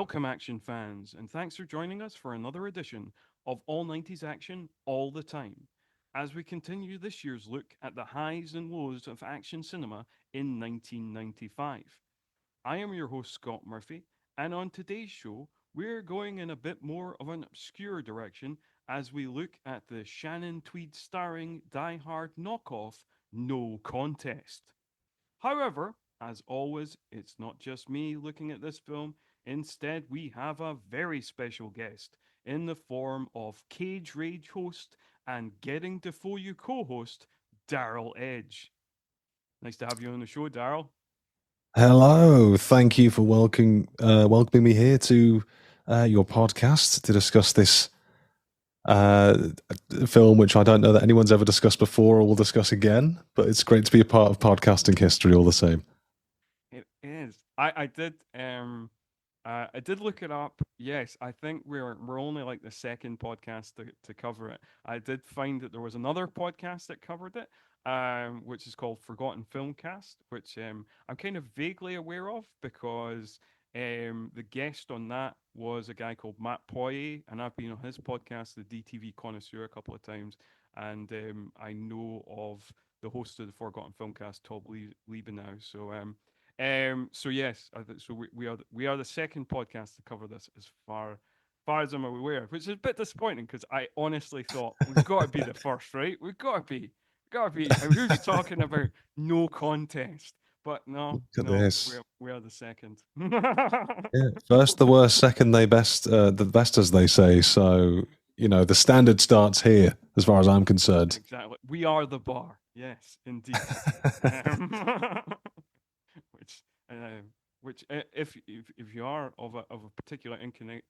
Welcome, action fans, and thanks for joining us for another edition of All 90s Action All the Time, as we continue this year's look at the highs and lows of action cinema in 1995. I am your host, Scott Murphy, and on today's show, we're going in a bit more of an obscure direction as we look at the Shannon Tweed starring Die Hard knockoff, No Contest. However, as always, it's not just me looking at this film. Instead, we have a very special guest in the form of Cage Rage host and Getting Dafoe You co host, Darryl Edge. Nice to have you on the show, Darryl. Hello, thank you for welcoming me here to your podcast to discuss this uh, film, which I don't know that anyone's ever discussed before or will discuss again. But it's great to be a part of podcasting history, all the same. It is. I did look it up. Yes, I think we're only like the second podcast to cover it. I did find that there was another podcast that covered it, which is called Forgotten Filmcast, which I'm kind of vaguely aware of because the guest on that was a guy called Matt Poirier, and I've been on his podcast, the DTV Connoisseur, a couple of times, and I know of the host of the Forgotten Filmcast, Todd Liebenau. So yes, we are the second podcast to cover this as far as I'm aware, which is a bit disappointing because I honestly thought we've got to be the first, right? We've got to be. Who's talking about no contest? But no, Look at no, this. we are the second. Yeah, first the worst, second they best, the best as they say. So the standard starts here, as far as I'm concerned. Exactly, we are the bar. Yes, indeed. Um, which if you are of a particular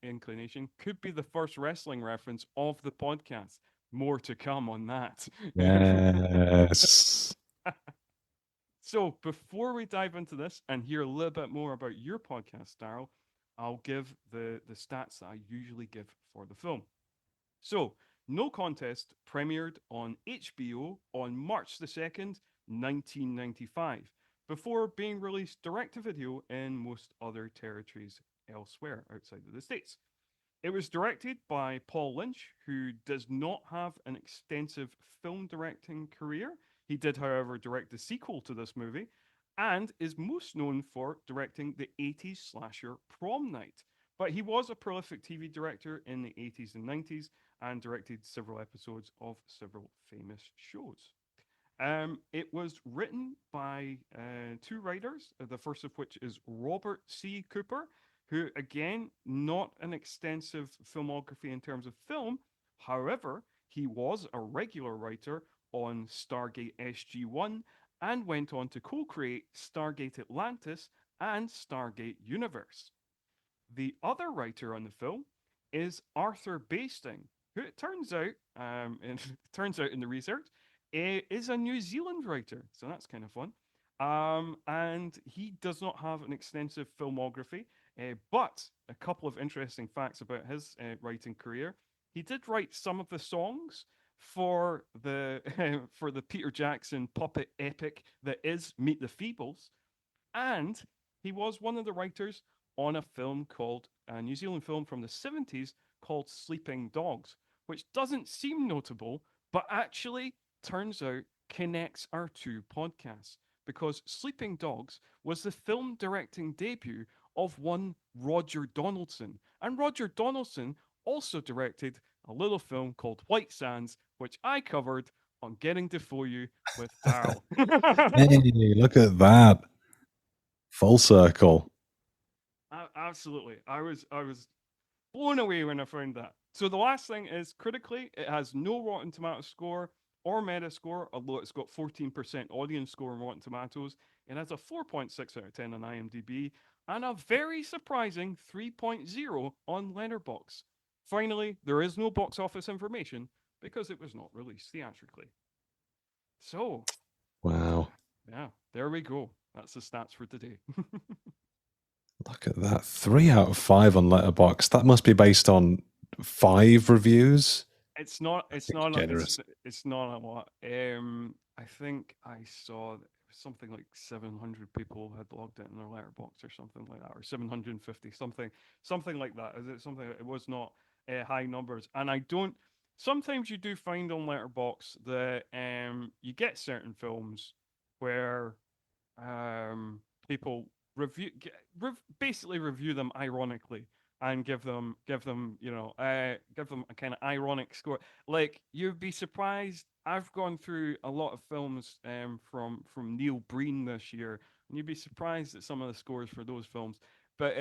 inclination, could be the first wrestling reference of the podcast. More to come on that. Yes. So before we dive into this and hear a little bit more about your podcast, Darryl, I'll give the stats that I usually give for the film. So, No Contest premiered on HBO on March the 2nd, 1995, before being released direct to video in most other territories elsewhere outside of the States. It was directed by Paul Lynch, who does not have an extensive film directing career. He did, however, direct the sequel to this movie and is most known for directing the 80s slasher Prom Night. But he was a prolific TV director in the 80s and 90s and directed several episodes of several famous shows. It was written by two writers, the first of which is Robert C. Cooper, who, again, not an extensive filmography in terms of film. However, he was a regular writer on Stargate SG-1 and went on to co-create Stargate Atlantis and Stargate Universe. The other writer on the film is Arthur Basting, who it turns out, and it turns out in the research, is a New Zealand writer. So that's kind of fun. And he does not have an extensive filmography, but a couple of interesting facts about his writing career. He did write some of the songs for the for the Peter Jackson puppet epic that is Meet the Feebles, and he was one of the writers on a film called a New Zealand film from the 70s called Sleeping Dogs, which doesn't seem notable, but actually turns out connects our two podcasts because Sleeping Dogs was the film directing debut of one Roger Donaldson. And Roger Donaldson also directed a little film called White Sands, which I covered on Getting Dafoe You with Darryl. Hey, look at that. Full circle. Absolutely. I was blown away when I found that. So the last thing is critically, it has no Rotten Tomato score or Metascore, although it's got 14% audience score on Rotten Tomatoes. It has a 4.6 out of 10 on IMDb and a very surprising 3.0 on Letterboxd. Finally, there is no box office information because it was not released theatrically. So, Wow. yeah, there we go. That's the stats for today. Look at that. 3 out of 5 on Letterboxd. That must be based on 5 reviews. It's not. It's It's not. generous. It's not a lot. I think I saw it something like 700 people had logged it in their letterbox or something like that, or 750, something like that. Is it something? It was not high numbers, and I don't. Sometimes you do find on Letterbox that you get certain films where people basically review them ironically and give them give them a kind of ironic score. Like you'd be surprised. I've gone through a lot of films from Neil Breen this year, and you'd be surprised at some of the scores for those films. But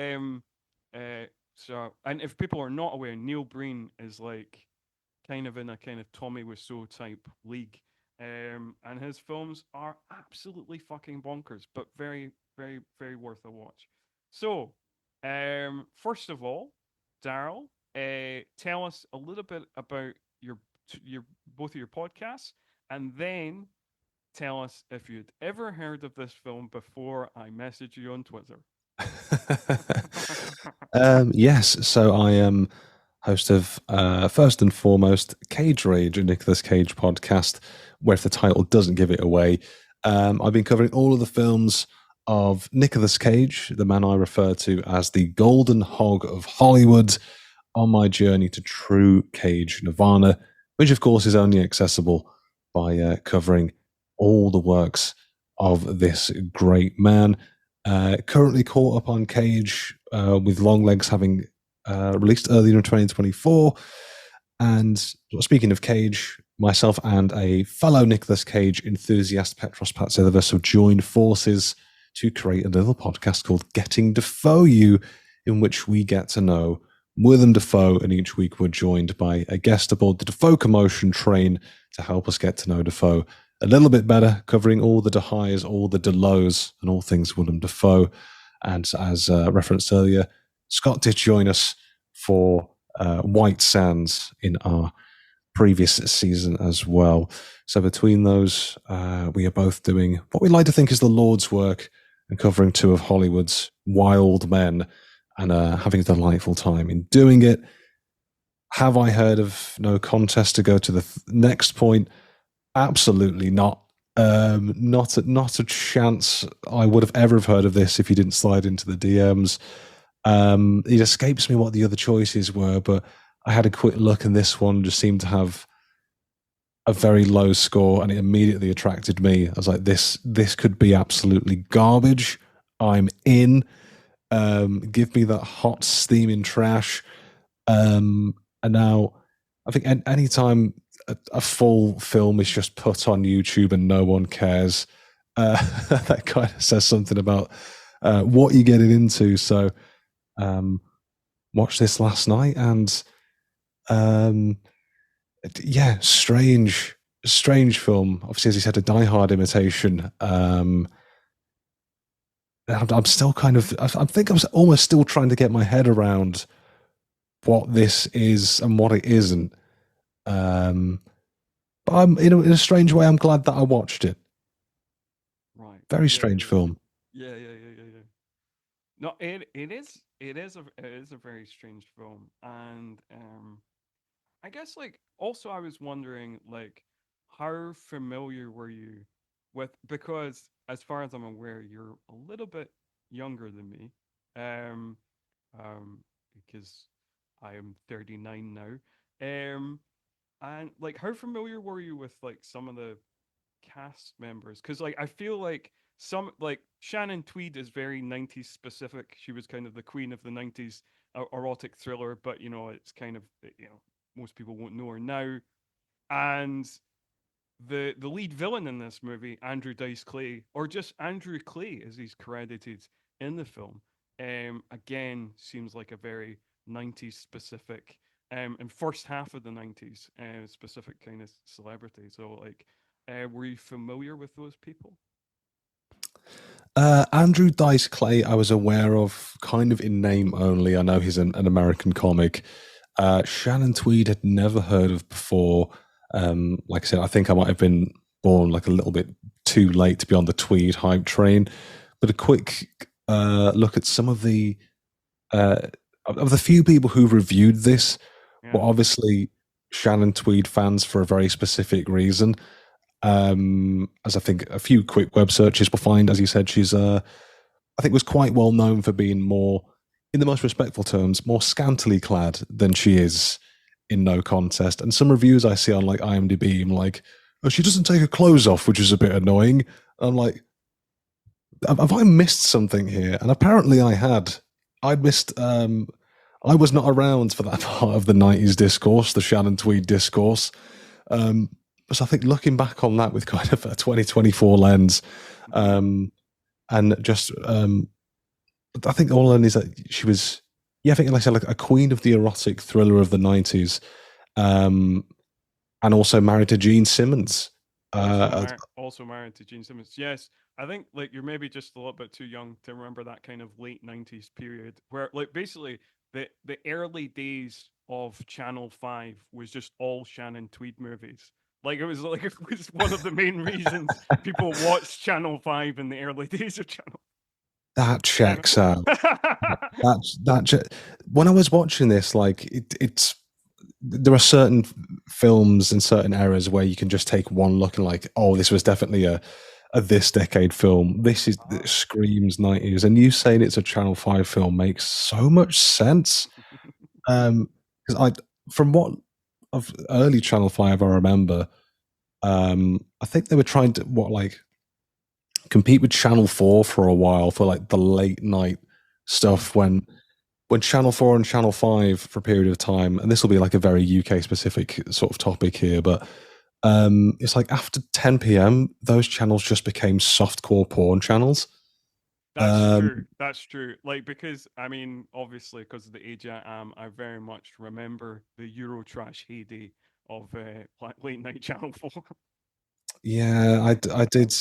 so and if people are not aware, Neil Breen is like kind of in a kind of Tommy Wiseau type league. And his films are absolutely fucking bonkers, but very, very, very worth a watch. So, first of all, Darryl, tell us a little bit about your your both of your podcasts, and then tell us if you'd ever heard of this film before I message you on Twitter. Yes, so I am host of first and foremost Cage Rage, a Nicolas Cage podcast, where if the title doesn't give it away, I've been covering all of the films of Nicolas Cage, the man I refer to as the golden hog of Hollywood, on my journey to true Cage Nirvana, which of course is only accessible by covering all the works of this great man. Currently caught up on Cage, with Longlegs having released earlier in 2024. And speaking of Cage, myself and a fellow Nicolas Cage enthusiast, Petros Patsilivas, have joined forces to create a little podcast called Getting Dafoe You, in which we get to know Willem Dafoe, and each week we're joined by a guest aboard the Dafoe Commotion train to help us get to know Dafoe a little bit better, covering all the highs, all the lows, and all things Willem Dafoe. And as referenced earlier, Scott did join us for White Sands in our previous season as well. So between those, we are both doing what we like to think is the Lord's work and covering two of Hollywood's wild men and having a delightful time in doing it. Have I heard of No Contest to go to the next point? Absolutely not. Not a chance I would have ever have heard of this if you didn't slide into the DMs. It escapes me what the other choices were, but I had a quick look, and this one just seemed to have a very low score, and it immediately attracted me. I was like, this could be absolutely garbage. I'm in. Give me that hot steaming trash. And now, I think anytime a full film is just put on YouTube and no one cares, that kind of says something about what you're getting into. So, watched this last night, and yeah, strange film. Obviously, as you said, a Die Hard imitation. I'm still kind of, I think I'm almost still trying to get my head around what this is and what it isn't. But I'm in a strange way, I'm glad that I watched it. Right. Very Yeah, strange yeah, film. yeah. No, it is a very strange film, and I guess like also I was wondering like how familiar were you with, because as far as I'm aware you're a little bit younger than me, um um because I am 39 now, and like how familiar were you with like some of the cast members? Because like I feel like some like Shannon Tweed is very 90s specific. She was kind of the queen of the 90s erotic thriller, but you know it's kind of most people won't know her now. And the lead villain in this movie, Andrew Dice Clay, or just Andrew Clay as he's credited in the film, again seems like a very 90s specific, and first half of the 90s specific kind of celebrity. So like, were you familiar with those people? Andrew Dice Clay, I was aware of kind of in name only. I know he's an American comic. Shannon Tweed had never heard of before. Like I said, I think I might have been born like a little bit too late to be on the Tweed hype train. But a quick look at some of the few people who reviewed this were Yeah. obviously Shannon Tweed fans for a very specific reason. As I think a few quick web searches will find, as you said, she's I think was quite well known for being more, in the most respectful terms, more scantily clad than she is in No Contest. And some reviews I see on like IMDb, I'm like, oh, she doesn't take her clothes off, which is a bit annoying. I'm like, have I missed something here? And apparently I had. I missed. I was not around for that part of the '90s discourse, the Shannon Tweed discourse. Um, so I think looking back on that with kind of a 2024 lens, um, and just I think all I learned is that she was, yeah, I think like I said, like a queen of the erotic thriller of the '90s, um, and also married to Gene Simmons. Also married to Gene Simmons. Yes, I think like you're maybe just a little bit too young to remember that kind of late '90s period where like basically the early days of Channel 5 was just all Shannon Tweed movies. Like it was one of the main reasons people watched Channel 5 in the early days of Channel. That checks out. When I was watching this, like it's there are certain films in certain eras where you can just take one look and like, oh, this was definitely a this decade film. This screams '90s, and you saying it's a Channel 5 film makes so much sense. Because I, from what of early Channel 5 I remember, I think they were trying to compete with Channel 4 for a while for like the late night stuff when Channel 4 and Channel 5 for a period of time, and this will be like a very UK specific sort of topic here, but it's like after 10 p.m., those channels just became softcore porn channels. That's true. That's true. Like because I mean, obviously, because of the age I am, I very much remember the Eurotrash heyday of late night Channel 4. Yeah, I did.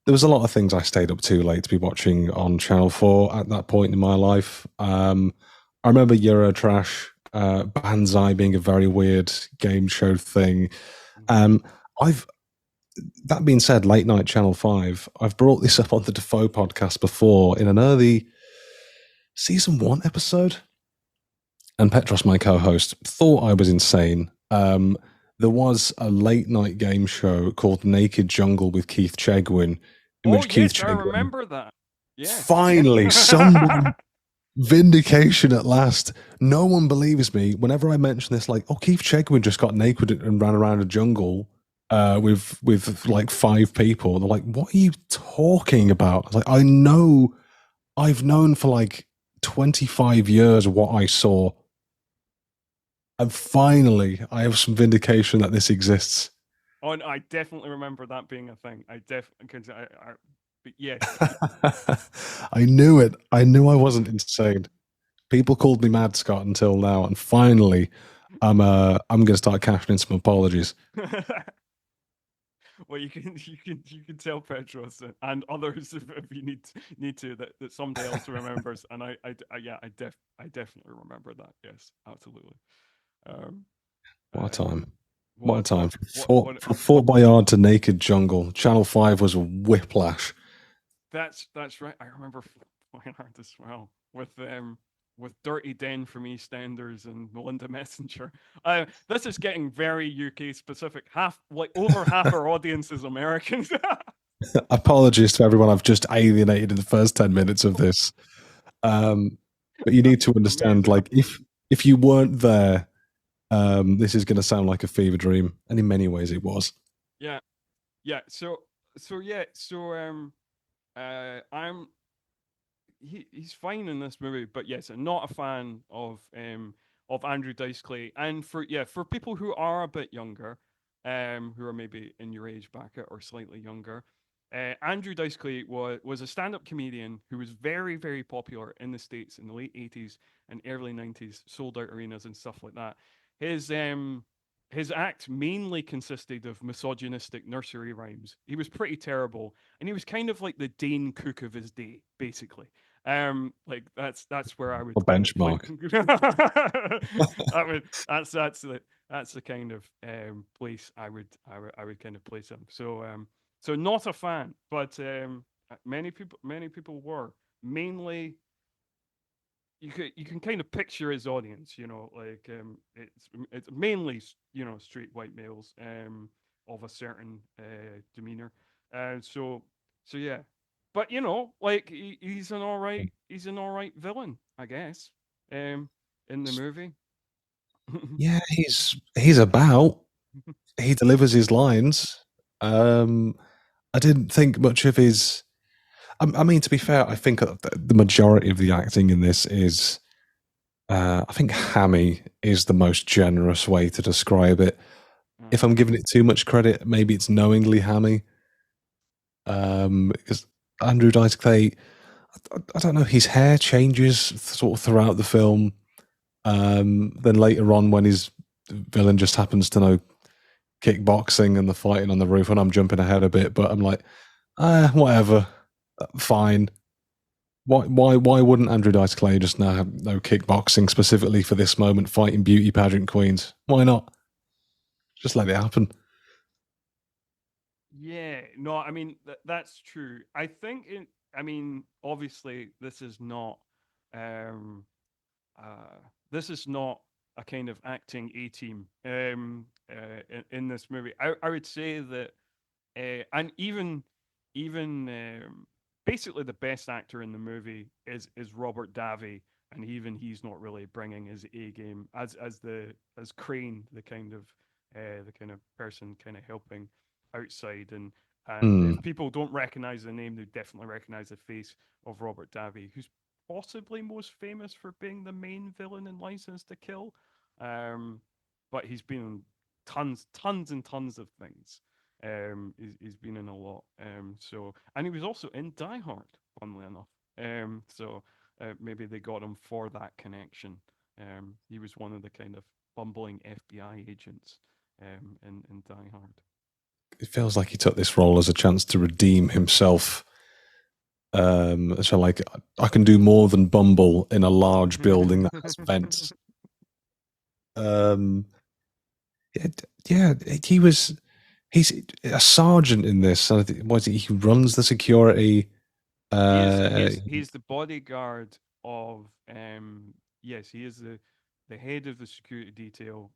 There was a lot of things I stayed up too late to be watching on Channel 4 at that point in my life. I remember Eurotrash, Banzai being a very weird game show thing. Um, I've that being said, late night Channel 5, I've brought this up on the Defoe podcast before in an early season 1 episode, and Petros, my co-host, thought I was insane. There was a late night game show called Naked Jungle with Keith Chegwin, in Oh which Keith yes, I Chegwin remember that. Yes. finally someone vindication at last. No one believes me whenever I mention this. Like, oh, Keith Chegwin just got naked and ran around a jungle with like 5 people. They're like, what are you talking about? I was like, I know, I've known for like 25 years what I saw. And finally, I have some vindication that this exists. Oh, and I definitely remember that being a thing. I definitely, but yes, I knew it. I knew I wasn't insane. People called me Mad Scott until now, and finally, I'm going to start cashing in some apologies. well, you can tell Petros and others if you need to that somebody else remembers, and yeah, I definitely remember that. Yes, absolutely. Um, What a time! What a what time! what From Fort Boyard to Naked Jungle, Channel 5 was a whiplash. That's right. I remember flying hard as well with Dirty Den from EastEnders and Melinda Messenger. This is getting very UK specific. Over half our audience is Americans. Apologies to everyone I've just alienated in the first 10 minutes of this. But you need to understand, Amazing. like, if you weren't there, this is going to sound like a fever dream, and in many ways it was. Yeah, yeah. I'm he's fine in this movie, but yes, I'm not a fan of Andrew Dice Clay. And for people who are a bit younger, who are maybe in your age bracket or slightly younger, Andrew Dice Clay was a stand-up comedian who was very, very popular in the States in the late '80s and early '90s, sold out arenas and stuff like that. His um his act mainly consisted of misogynistic nursery rhymes. He was pretty terrible, and he was kind of like the Dane Cook of his day, basically. Like that's where I A would kind of benchmark. that's the kind of place I would kind of place him. So not a fan, but many people were mainly you can kind of picture his audience, like it's mainly straight white males. of a certain demeanor. So so yeah, but you know, like he's an all right villain, I guess. Um, in the movie. Yeah, he's about. He delivers his lines. Um, I didn't think much of his. I mean, to be fair, I think the majority of the acting in this is. I think hammy is the most generous way to describe it. If I'm giving it too much credit, maybe it's knowingly hammy. Because Andrew Dice Clay, I don't know, his hair changes sort of throughout the film. Then later on, when his villain just happens to know kickboxing and the fighting on the roof, and I'm jumping ahead a bit, but I'm like, whatever, fine. Why wouldn't Andrew Dice Clay just now have no kickboxing specifically for this moment, fighting beauty pageant queens? Why not? Just let it happen. Yeah, no, I mean that's true. I think I mean, obviously, um, this is not a kind of acting A team in this movie. I would say that, and even basically the best actor in the movie is Robert Davi, and even he's not really bringing his A game as Crane, the kind of person kind of helping outside. And Mm, if people don't recognize the name, they definitely recognize the face of Robert Davi, who's possibly most famous for being the main villain in License to Kill. Um, but he's been in tons and tons of things. He's been in a lot. So and he was also in Die Hard, funnily enough. So maybe they got him for that connection. He was one of the kind of bumbling FBI agents in Die Hard. it feels like he took this role as a chance to redeem himself. So, like, I can do more than bumble in a large building that has vents. Um, yeah, he was. He's a sergeant in this. Was he runs the security? Uh, He's the bodyguard of yes, he is the head of the security detail,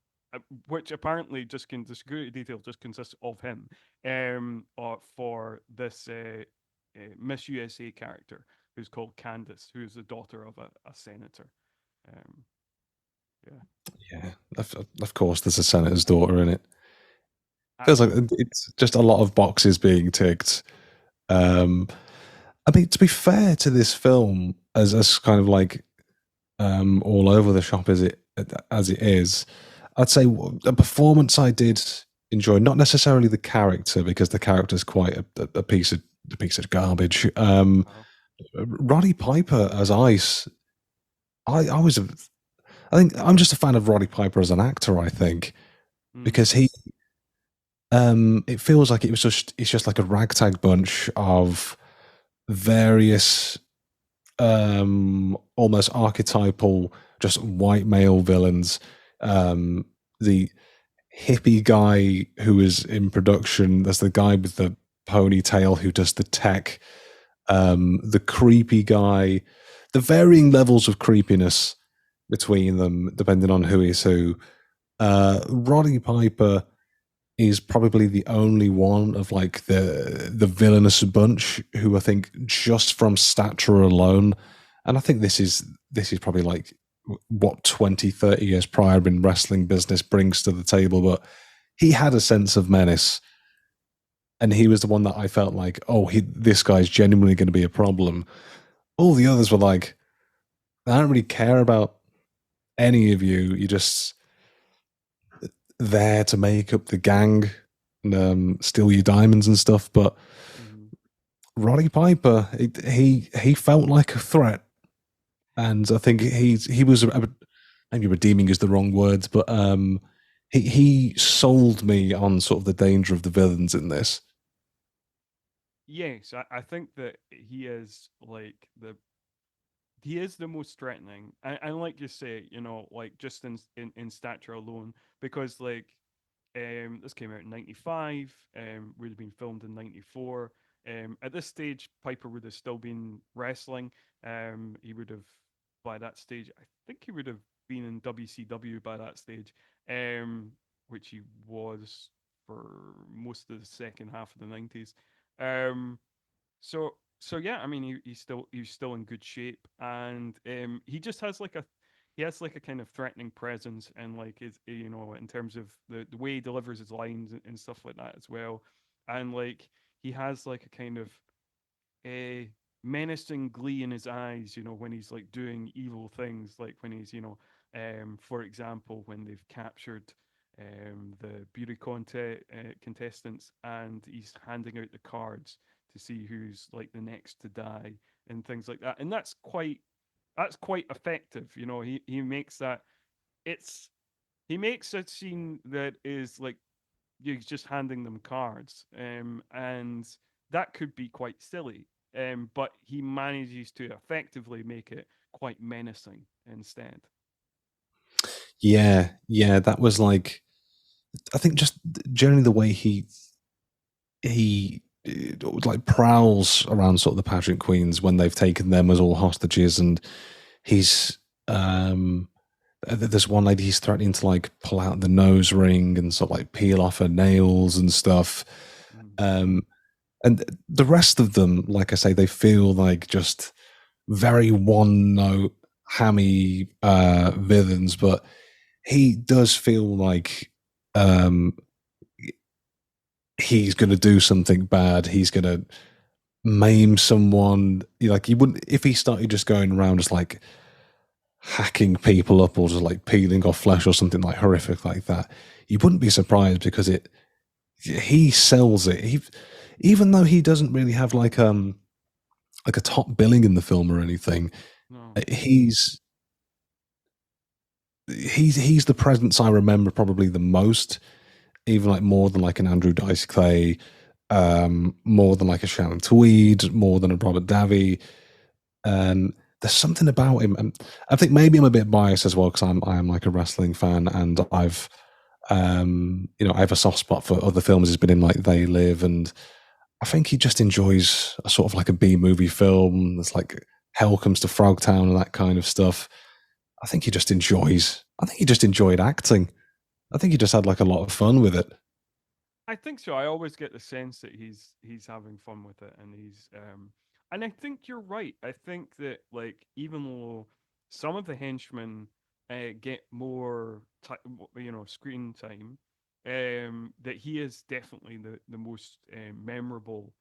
which apparently the security detail just consists of him for this Miss USA character who's called Candace, who's the daughter of a senator. um yeah. yeah, of course, there's a senator's daughter in it. I, Feels like it's just a lot of boxes being ticked. Um, I mean, to be fair to this film, as kind of like all over the shop as it is, I'd say the performance I did enjoy, not necessarily the character because the character's quite a piece of garbage. uh, Roddy Piper as Ice, I was I think I'm just a fan of Roddy Piper as an actor. I think mm, because he it feels like it's just like a ragtag bunch of various almost archetypal just white male villains. The hippie guy who is in production, there's the guy with the ponytail who does the tech, the creepy guy, the varying levels of creepiness between them depending on who is who. Roddy Piper is probably the only one of like the villainous bunch who I think just from stature alone, and I think this is probably like what 20, 30 years prior in wrestling business brings to the table, but he had a sense of menace, and he was the one that I felt like, oh, this guy's genuinely going to be a problem. All the others were like, I don't really care about any of you. You're just there to make up the gang and steal your diamonds and stuff. But mhm. Roddy Piper, he felt like a threat, and I think he was maybe redeeming is the wrong words, but he sold me on sort of the danger of the villains in this. Yes, I think that he is the most threatening, and like you say, you know, like just in stature alone, because like this came out in '95, would have been filmed in '94. At this stage, Piper would have still been wrestling. He would have by that stage, I think he would have been in WCW by that stage, which he was for most of the second half of the 90s. Um, so yeah, I mean he's still in good shape, and he just has like a he has like a kind of threatening presence, and like is in terms of the way he delivers his lines and stuff like that as well, and like he has like a kind of a menacing glee in his eyes, when he's like doing evil things, like when he's, for example, when they've captured the contestants, and he's handing out the cards to see who's like the next to die and things like that, and that's quite effective. He makes that it's he makes a scene that is like you're just handing them cards, and that could be quite silly. But he manages to effectively make it quite menacing instead. Yeah, that was like, I think just generally the way he like prowls around sort of the pageant queens when they've taken them as all hostages, and he's there's one lady he's threatening to like pull out the nose ring and sort of like peel off her nails and stuff. Mm. Um, and the rest of them, like I say, they feel like just very one note hammy villains, but he does feel like um, he's going to do something bad. He's going to maim someone. Like he wouldn't if he started just going around just like hacking people up or just like peeling off flesh or something like horrific like that. You wouldn't be surprised because he sells it. Even though he doesn't really have like a top billing in the film or anything, No. he's the presence I remember probably the most, even like more than like an Andrew Dice Clay, more than like a Shannon Tweed, more than a Robert Davi. There's something about him. And I think maybe I'm a bit biased as well because I am like a wrestling fan, and I have a soft spot for other films he's been in, like They Live, and I think he just enjoys a sort of like a B movie film. It's like Hell Comes to Frogtown and that kind of stuff. I think he just enjoys. I think he just enjoyed acting. I think he just had like a lot of fun with it. I think so. I always get the sense that he's having fun with it, and and I think you're right. I think that like even though some of the henchmen get more screen time, that he is definitely the most memorable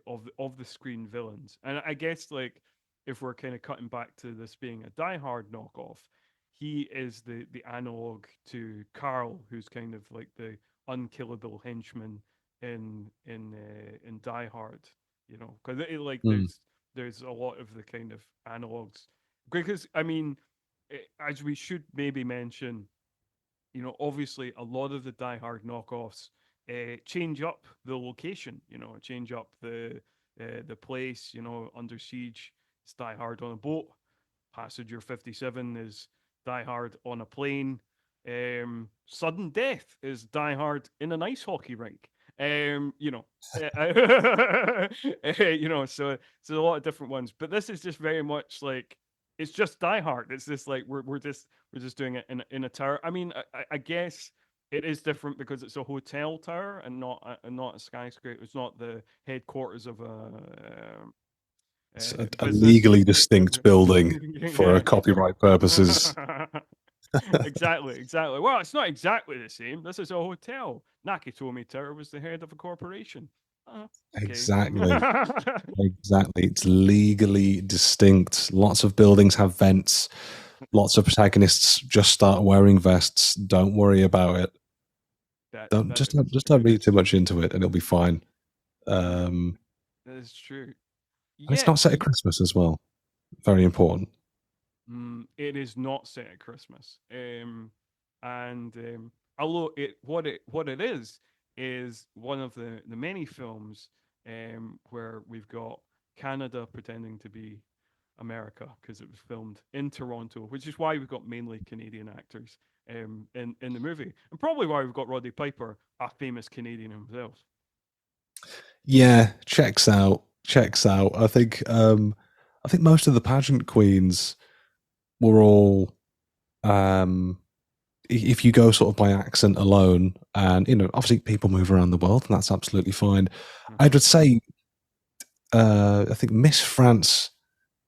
of the screen villains. And I guess like if we're kind of cutting back to this being a Die Hard knockoff, he is the analog to Carl, who's kind of like the unkillable henchman in Die Hard, because like Mm. there's a lot of the kind of analogs. Because I mean, as we should maybe mention, obviously a lot of the Die Hard knockoffs change up the location, change up the place, Under Siege, it's Die Hard on a boat. Passenger 57 is Die Hard on a plane. Sudden Death is Die Hard in an ice hockey rink. So a lot of different ones, but this is just very much like it's just Die Hard. It's just like we're just doing it in a tower. I mean, I guess it is different because it's a hotel tower and not a skyscraper. It's not the headquarters of It's a a business. legally distinct building for copyright purposes. Exactly. Well, it's not exactly the same. This is a hotel. Nakatomi Tower was the head of a corporation. Okay. Exactly. Exactly. It's legally distinct. Lots of buildings have vents. Lots of protagonists just start wearing vests. Don't worry about it. that Don't that just is just true. don't read too much into it, and it'll be fine. That, Um, that is true. and it's Yeah, not set at Christmas as well. Very important. it is not set at Christmas. And although what it is one of the many films where we've got Canada pretending to be America because it was filmed in Toronto, which is why we've got mainly Canadian actors in the movie, and probably why we've got Roddy Piper, a famous Canadian himself. Yeah, checks out. Checks out. I think most of the pageant queens were all um if you go sort of by accent alone, and obviously people move around the world, and that's absolutely fine. I Mhm. would say, I think Miss France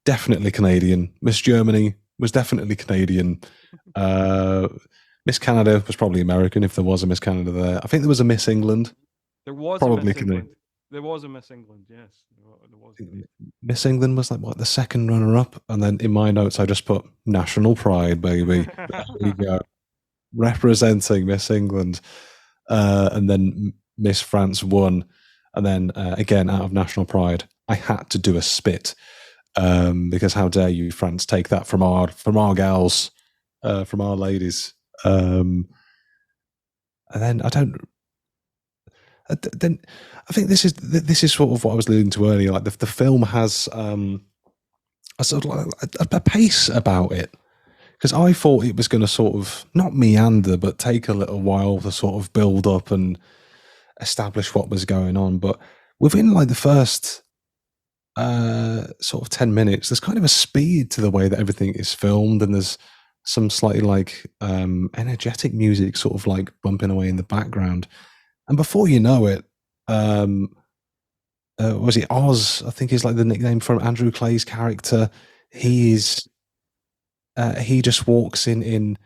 definitely Canadian. Miss Germany was definitely Canadian. Uh, Miss Canada was probably American if there was a Miss Canada there. I think there was a Miss England, There was a probably Miss Canadian. England. There was a Miss England. Yes, there was indeed. Miss England was like what the second runner up, and then in my notes I just put national pride, baby. There we go, representing Miss England, and then Miss France won, and then again out of national pride, I had to do a spit because how dare you, France, take that from our gals, from our ladies. And then I don't. Then I think this is sort of what I was alluding to earlier. Like the film has a sort of like a pace about it, because I thought it was going to sort of not meander, but take a little while to sort of build up and establish what was going on. But within like the first sort of 10 minutes, there's kind of a speed to the way that everything is filmed, and there's some slightly like energetic music sort of like bumping away in the background. And before you know it, was it Oz? I think is like the nickname from Andrew Clay's character. He is he just walks in, and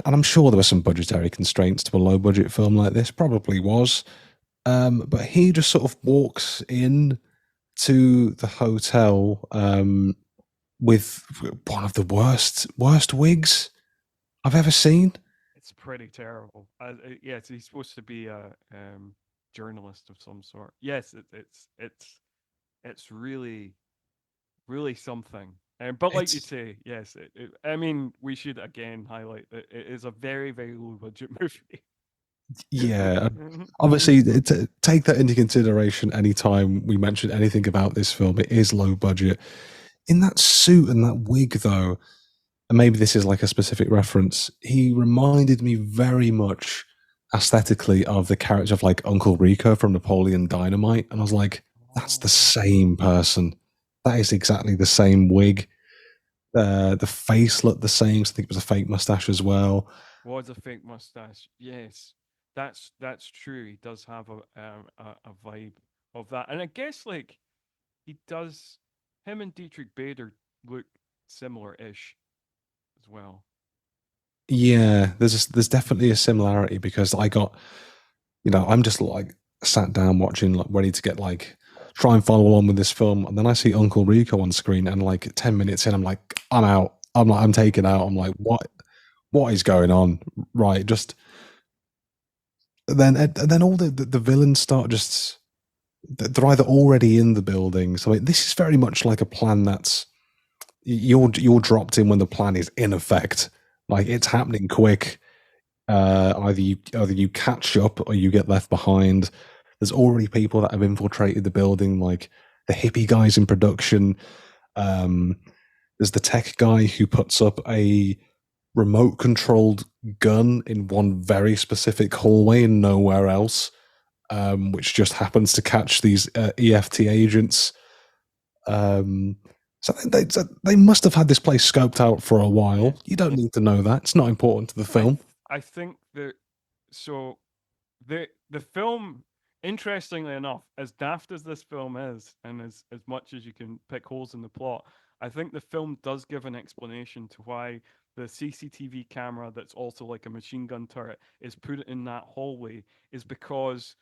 I'm sure there were some budgetary constraints to a low budget film like this. Probably was, but he just sort of walks in to the hotel with one of the worst wigs I've ever seen. It's pretty terrible. Yes, he's supposed to be a journalist of some sort. Yes, it's really really something. But like you It's say, yes, I mean, we should again highlight that it is a very very low budget movie. Yeah, obviously take that into consideration anytime we mention anything about this film. It is low budget. In that suit and that wig, though, and maybe this is like a specific reference, he reminded me very much aesthetically of the character of like Uncle Rico from Napoleon Dynamite. And I was like, that's the Oh, same person. That is exactly the same wig. The face looked the same. So I think it was a fake mustache as well. was a fake mustache. Yes, that's true. He does have a vibe of that, and I guess like he does. Him and Dietrich Bader look similar-ish as well. Yeah, there's definitely a similarity because I got, I'm just like sat down watching, like ready to get like try and follow along with this film, and then I see Uncle Rico on screen, and like 10 minutes in, I'm like, I'm out. I'm taken out. I'm like, what is going on? Right, just then all the villains start just they're either already in the building. So this is very much like a plan that's you're dropped in when the plan is in effect. Like it's happening quick. Either you catch up or you get left behind. There's already people that have infiltrated the building, like the hippie guys in production. Um, there's the tech guy who puts up a remote controlled gun in one very specific hallway and nowhere else, which just happens to catch these EFT agents. Um, so they must have had this place scoped out for a while. Yes. You don't need to know that; it's not important to the film. I think that so the film, interestingly enough, as daft as this film is, and as much as you can pick holes in the plot, I think the film does give an explanation to why the CCTV camera that's also like a machine gun turret is put in that hallway is because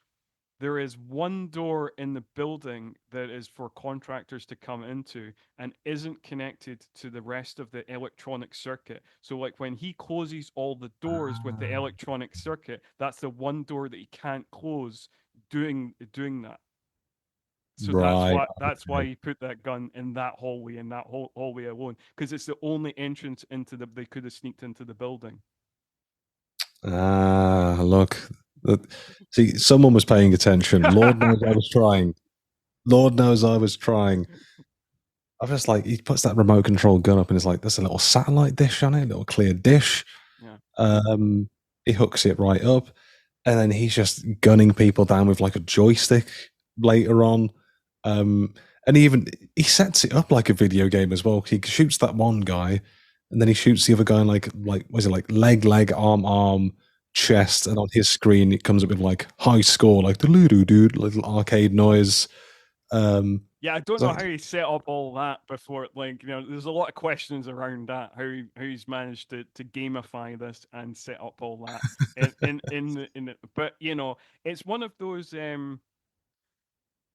there is one door in the building that is for contractors to come into and isn't connected to the rest of the electronic circuit. So, like when he closes all the doors with the electronic circuit, that's the one door that he can't close doing that. So Right. that's why Okay. he put that gun in that hallway in that hallway alone because it's the only entrance into the they could have sneaked into the building. Ah, look. See, someone was paying attention. Lord knows I was trying. Lord knows I was trying. I was just like, he puts that remote control gun up and it's like, there's a little satellite dish on it, a little clear dish. Yeah. Um, he hooks it right up, and then he's just gunning people down with like a joystick later on. Um, and he sets it up like a video game as well. He shoots that one guy, and then he shoots the other guy in like was it like leg, arm, chest, and on his screen it comes up with like high score, like the dude, little arcade noise. Um, Yeah, I don't so know how he set up all that before. Like, there's a lot of questions around that. How he's managed to gamify this and set up all that but it's one of those.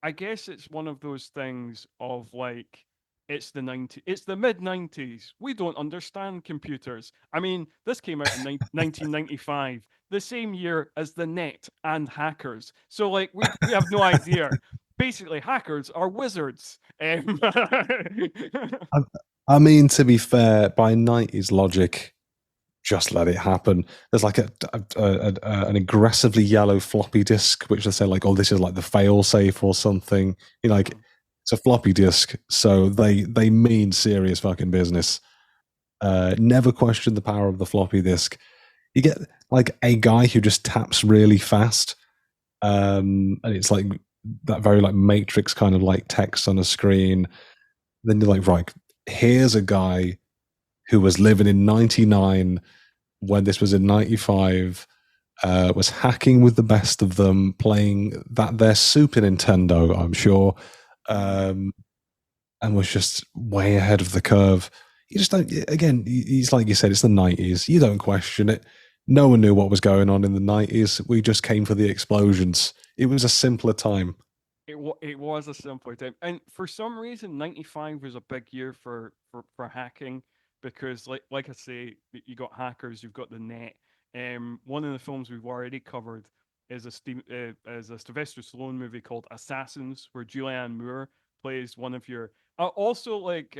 I guess it's one of those things of like it's the mid 90s. We don't understand computers. I mean, this came out in 1995, the same year as the net and hackers. So like we have no idea. Basically, hackers are wizards. I, I mean, to be fair, by '90s logic, just let it happen. There's like an aggressively yellow floppy disk, which they say like, oh, this is like the fail safe or something. Like it's a floppy disk, so they mean serious fucking business. Never question the power of the floppy disk. You get like a guy who just taps really fast, and it's like that very like Matrix kind of like text on a screen. Then you're like, right, here's a guy who was living in '99 when this was in '95, was hacking with the best of them, playing that their Super Nintendo, I'm sure, um, and was just way ahead of the curve. You just don't. Again, he's like you said, it's the '90s. You don't question it. No one knew what was going on in the '90s. We just came for the explosions. It was a simpler time. It was a simpler time, and for some reason, '95 was a big year for hacking because, like I say, you got hackers, you've got the net. One of the films we've already covered is a Sylvester Stallone movie called Assassins, where Julianne Moore plays one of your. Also, like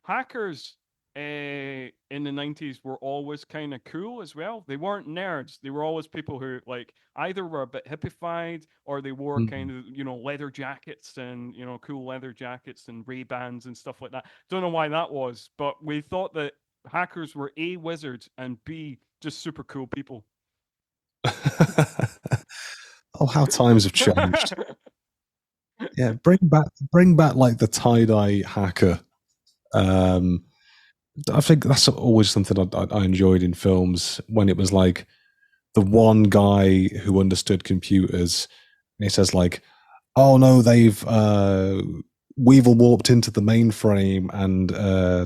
hackers in the '90s were always kind of cool as well. They weren't nerds. They were always people who like either were a bit hippified or they wore kind Mm. of leather jackets and cool leather jackets and Ray Bans and stuff like that. Don't know why that was, but we thought that hackers were A, wizards, and B, just super cool people. Oh, how times have changed. Yeah, bring back like the tie dye hacker. Um, I think that's always something I enjoyed in films when it was like the one guy who understood computers, and he says like, "Oh no, they've Weevil warped into the mainframe and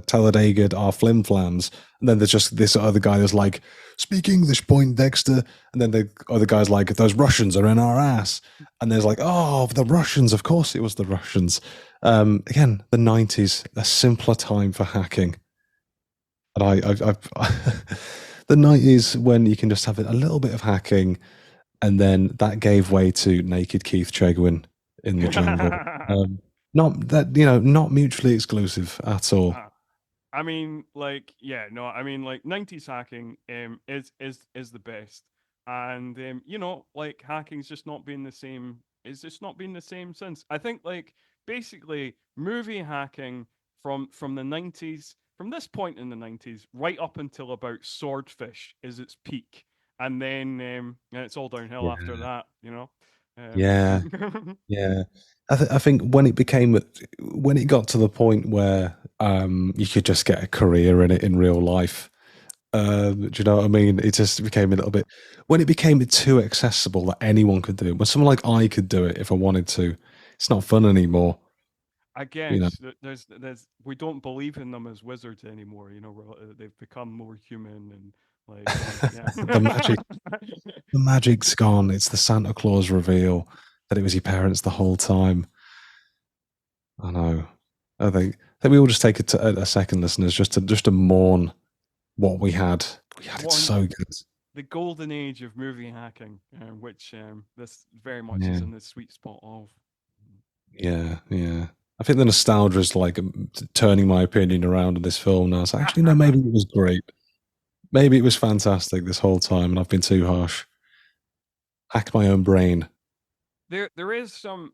Talladega are flimflams." And then there's just this other guy that's like, "Speak English, Point Dexter." And then the other guy's like, "Those Russians are in our ass." And there's like, "Oh, the Russians! Of course, it was the Russians." Again, the '90s, a simpler time for hacking. And the '90s when you can just have a little bit of hacking, and then that gave way to naked Keith Chegwin in the jungle. Not that not mutually exclusive at all. Uh, I mean, like, yeah, no, I mean, like, '90s hacking is the best, and like, hacking's just not been the same. It's just not been the same since. I think, like, basically, movie hacking from the '90s, from this point in the '90s, right up until about Swordfish is its peak, and then it's all downhill after Yeah, that. yeah, yeah. I think when it got to the point where you could just get a career in it in real life. Do you know what I mean? It just became a little bit when it became too accessible that anyone could do it. When someone like I could do it if I wanted to, it's not fun anymore. I You know, guess there's we don't believe in them as wizards anymore. They've become more human and like yeah. the magic, the magic's gone. It's the Santa Claus reveal that it was your parents the whole time. I know. I think we all just take a second, listeners, just to mourn what we had. We had it One so good. the golden age of movie hacking, which this very much is Yeah, in the sweet spot of. yeah, yeah. I think the nostalgia is like turning my opinion around on this film now. It's like, actually, no, maybe it was great. Maybe it was fantastic this whole time, and I've been too harsh. Hack my own brain. There is some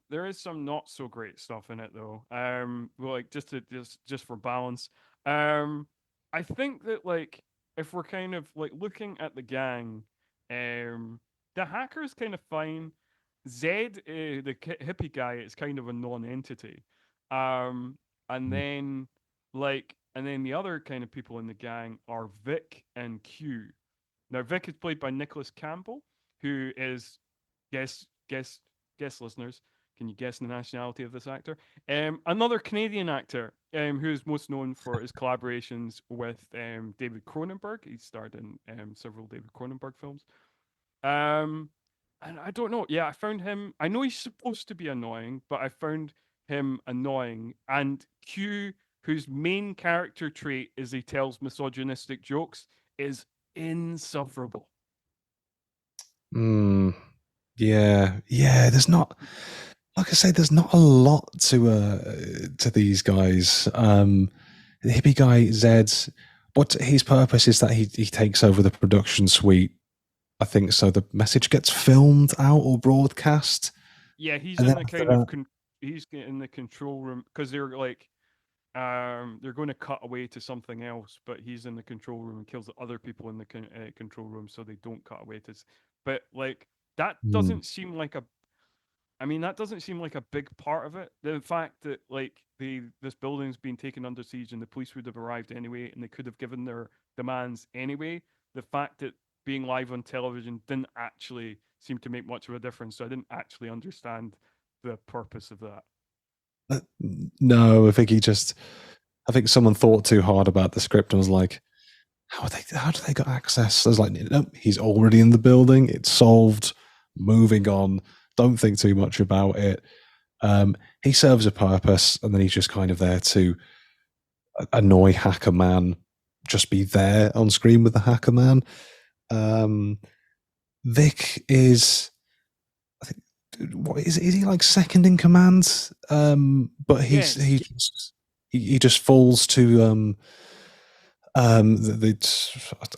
not so great stuff in it though. Well, like just for balance. Um, I think that like if we're kind of like looking at the gang, the hacker's kind of fine. Zed, the hippie guy, is kind of a non-entity. Um, and then like And then the other kind of people in the gang are Vic and Q. Now, Vic is played by Nicholas Campbell, who is, guess, guess, guess, listeners, can you guess the nationality of this actor? Another Canadian actor who is most known for his collaborations with David Cronenberg. He starred in several David Cronenberg films. Um, and I don't know. Yeah, I found him. I know he's supposed to be annoying, but I found him annoying. And Q, whose main character trait is he tells misogynistic jokes, is insufferable. Mm, yeah. There's not, like I say, there's not a lot to these guys. The hippie guy Zed, what his purpose is that he takes over the production suite. I think so. The message gets filmed out or broadcast, Yeah, he's and in then the after kind of that, he's in the control room because they're like they're going to cut away to something else, but he's in the control room and kills the other people in the control room so they don't cut away to. But like that mm, doesn't seem like a. I mean, that doesn't seem like a big part of it. The fact that like this building's been taken under siege and the police would have arrived anyway, and they could have given their demands anyway. The fact that being live on television didn't actually seem to make much of a difference, so I didn't actually understand the purpose of that. uh, no, I think someone thought too hard about the script and was like, how do they got access? I was like, no, he's already in the building. It's solved. Moving on. Don't think too much about it. He serves a purpose, and then he's just kind of there to annoy Hacker Man. Just be there on screen with the Hacker Man. Um, Vic is, I think, what is he like second in command? But Yes, he just falls to I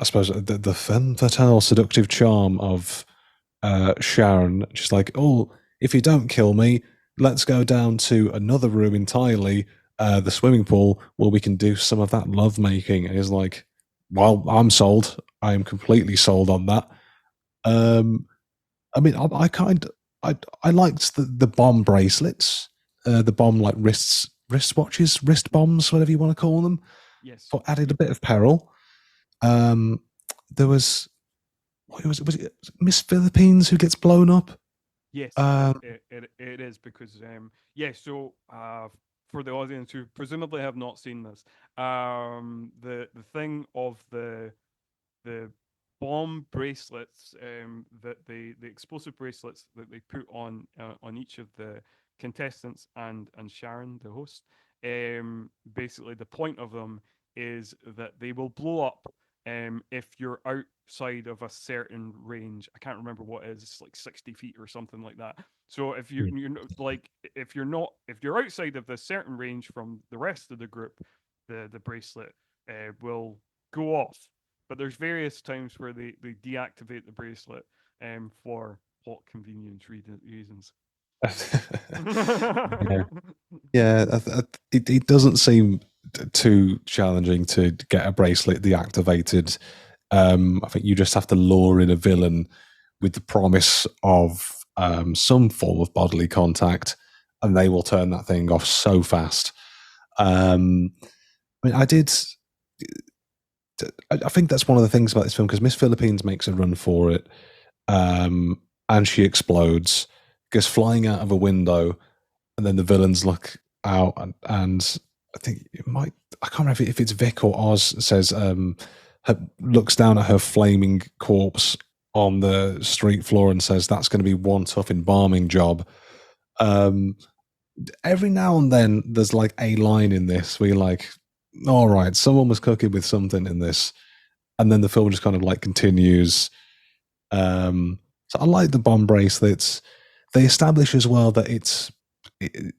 suppose the femme fatale seductive charm of Sharon. She's like, oh, if you don't kill me, let's go down to another room entirely, the swimming pool, where we can do some of that love making. And he's like, well, I'm sold. I am completely sold on that. Um, I mean, I liked the bomb bracelets, the bomb like wristwatches, wrist bombs, whatever you want to call them, yes, for added a bit of peril. Um, there was was it Miss Philippines who gets blown up? yes, Um, it is because yeah. So for the audience who presumably have not seen this, the thing of the bomb bracelets that the explosive bracelets that they put on each of the contestants and Sharon the host, basically the point of them is that they will blow up if you're outside of a certain range. I can't remember what it is. It's like 60 feet or something like that. So if like if you're not if you're outside of the certain range from the rest of the group, the bracelet will go off. But there's various times where they deactivate the bracelet for plot convenience reasons. yeah, yeah. It doesn't seem too challenging to get a bracelet deactivated. I think you just have to lure in a villain with the promise of some form of bodily contact, and they will turn that thing off so fast. I mean, I think that's one of the things about this film because Miss Philippines makes a run for it, and she explodes, goes flying out of a window, and then the villains look out, and I think it might. I can't remember if it's Vic or Oz says, looks down at her flaming corpse on the street floor and says, "That's going to be one tough embalming job." Um, every now and then, there's like a line in this where you're like, "All right, someone was cooking with something in this," and then the film just kind of like continues. So I like the bomb bracelets. They establish as well that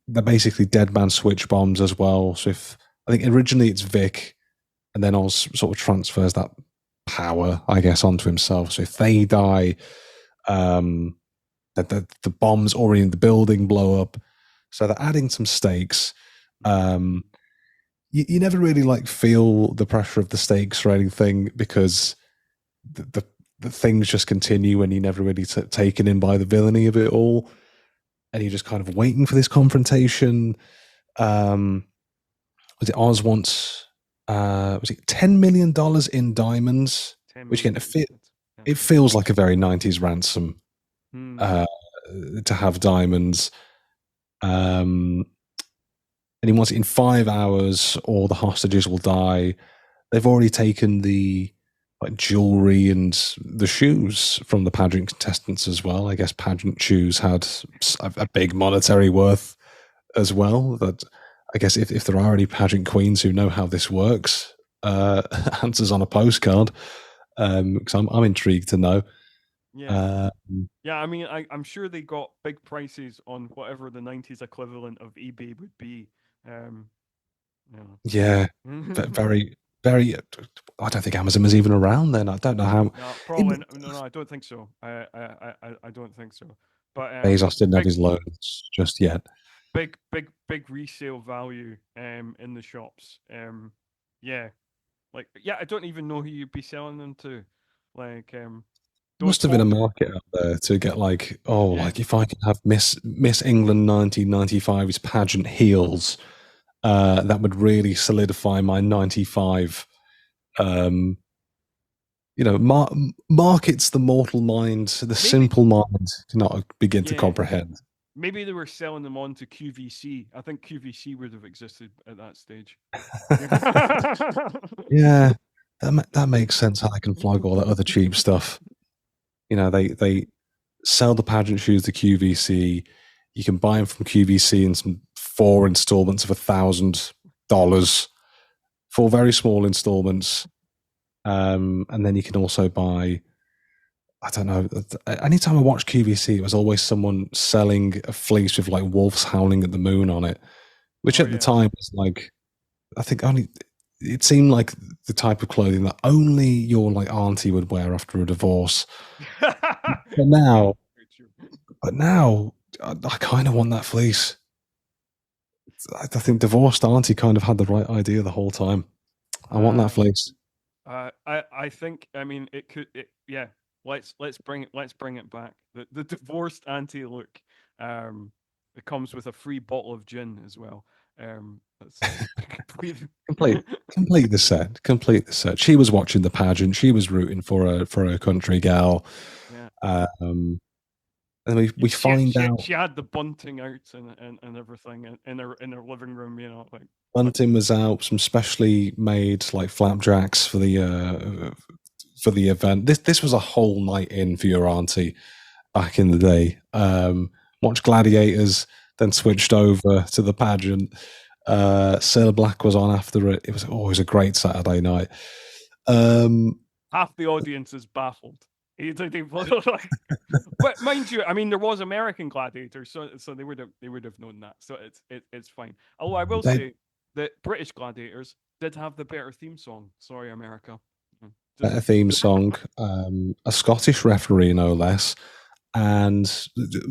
they're basically dead man switch bombs as well. So if I think originally it's Vic, and then Oz sort of transfers that power, I guess, onto himself. So if they die, um, the bombs already in the building blow up. So they're adding some stakes. Um, you never really like feel the pressure of the stakes or anything because the things just continue and you're never really taken in by the villainy of it all, and you're just kind of waiting for this confrontation. Was it Oz wants? was it $10 million in diamonds? ten Which again, million. You said. Yeah, it yeah. feels like a very 90s ransom Hmm. uh, to have diamonds. Um, and he wants it in 5 hours, or the hostages will die. They've already taken the like jewelry and the shoes from the pageant contestants as well. I guess pageant shoes had a big monetary worth as well. That I guess if there are any pageant queens who know how this works, answers on a postcard. Because I'm intrigued to know. Yeah. Uh, Yeah, I mean, I'm sure they got big prices on whatever the 90s equivalent of eBay would be. Um, yeah, yeah. very, very. I don't think Amazon was even around then. I don't know how. No, In probably the no. I don't think so. I don't think so. But Bezos didn't have big, his loans just yet. big resale value in the shops. Yeah, like yeah, I don't even know who you'd be selling them to. Like those Must have been a pop. market out there to get like, oh, Yeah, like if I can have Miss England 1995's pageant heels, that would really solidify my 95. Um, markets the mortal mind, the maybe. simple mind cannot begin to Yeah, comprehend. maybe they were selling them on to QVC. I think QVC would have existed at that stage. Yeah, that makes sense how they can flog all that other cheap stuff. They sell the pageant shoes to QVC. You can buy them from QVC in some 4 installments of $1,000, 4 very small installments, and then you can also buy. I don't know. Anytime I watched QVC, it was always someone selling a fleece with like wolves howling at the moon on it, which Oh at the yes. time was like, I think only it seemed like the type of clothing that only your like auntie would wear after a divorce. But now, but now, I kind of want that fleece. I think divorced auntie kind of had the right idea the whole time. I want that uh, fleece. I think I mean it could yeah. Let's bring it back. The divorced anti look. Um, it comes with a free bottle of gin as well. That's complete. Complete the set. Complete the set. She was watching the pageant. She was rooting for a country gal. Yeah. And we find out She had the bunting out and everything in her living room, like Bunting was out, some specially made like flapjacks for the event. This was a whole night in for your auntie back in the day. Watched Gladiators, then switched over to the pageant. Sailor Black was on after it. It was always a great Saturday night. Um, half the audience is baffled. Like, but mind you, I mean, there was American Gladiators, so they would have known that. So it's fine. Although I will they say that British Gladiators did have the better theme song. Sorry, America. Just a theme song, a Scottish referee no less, and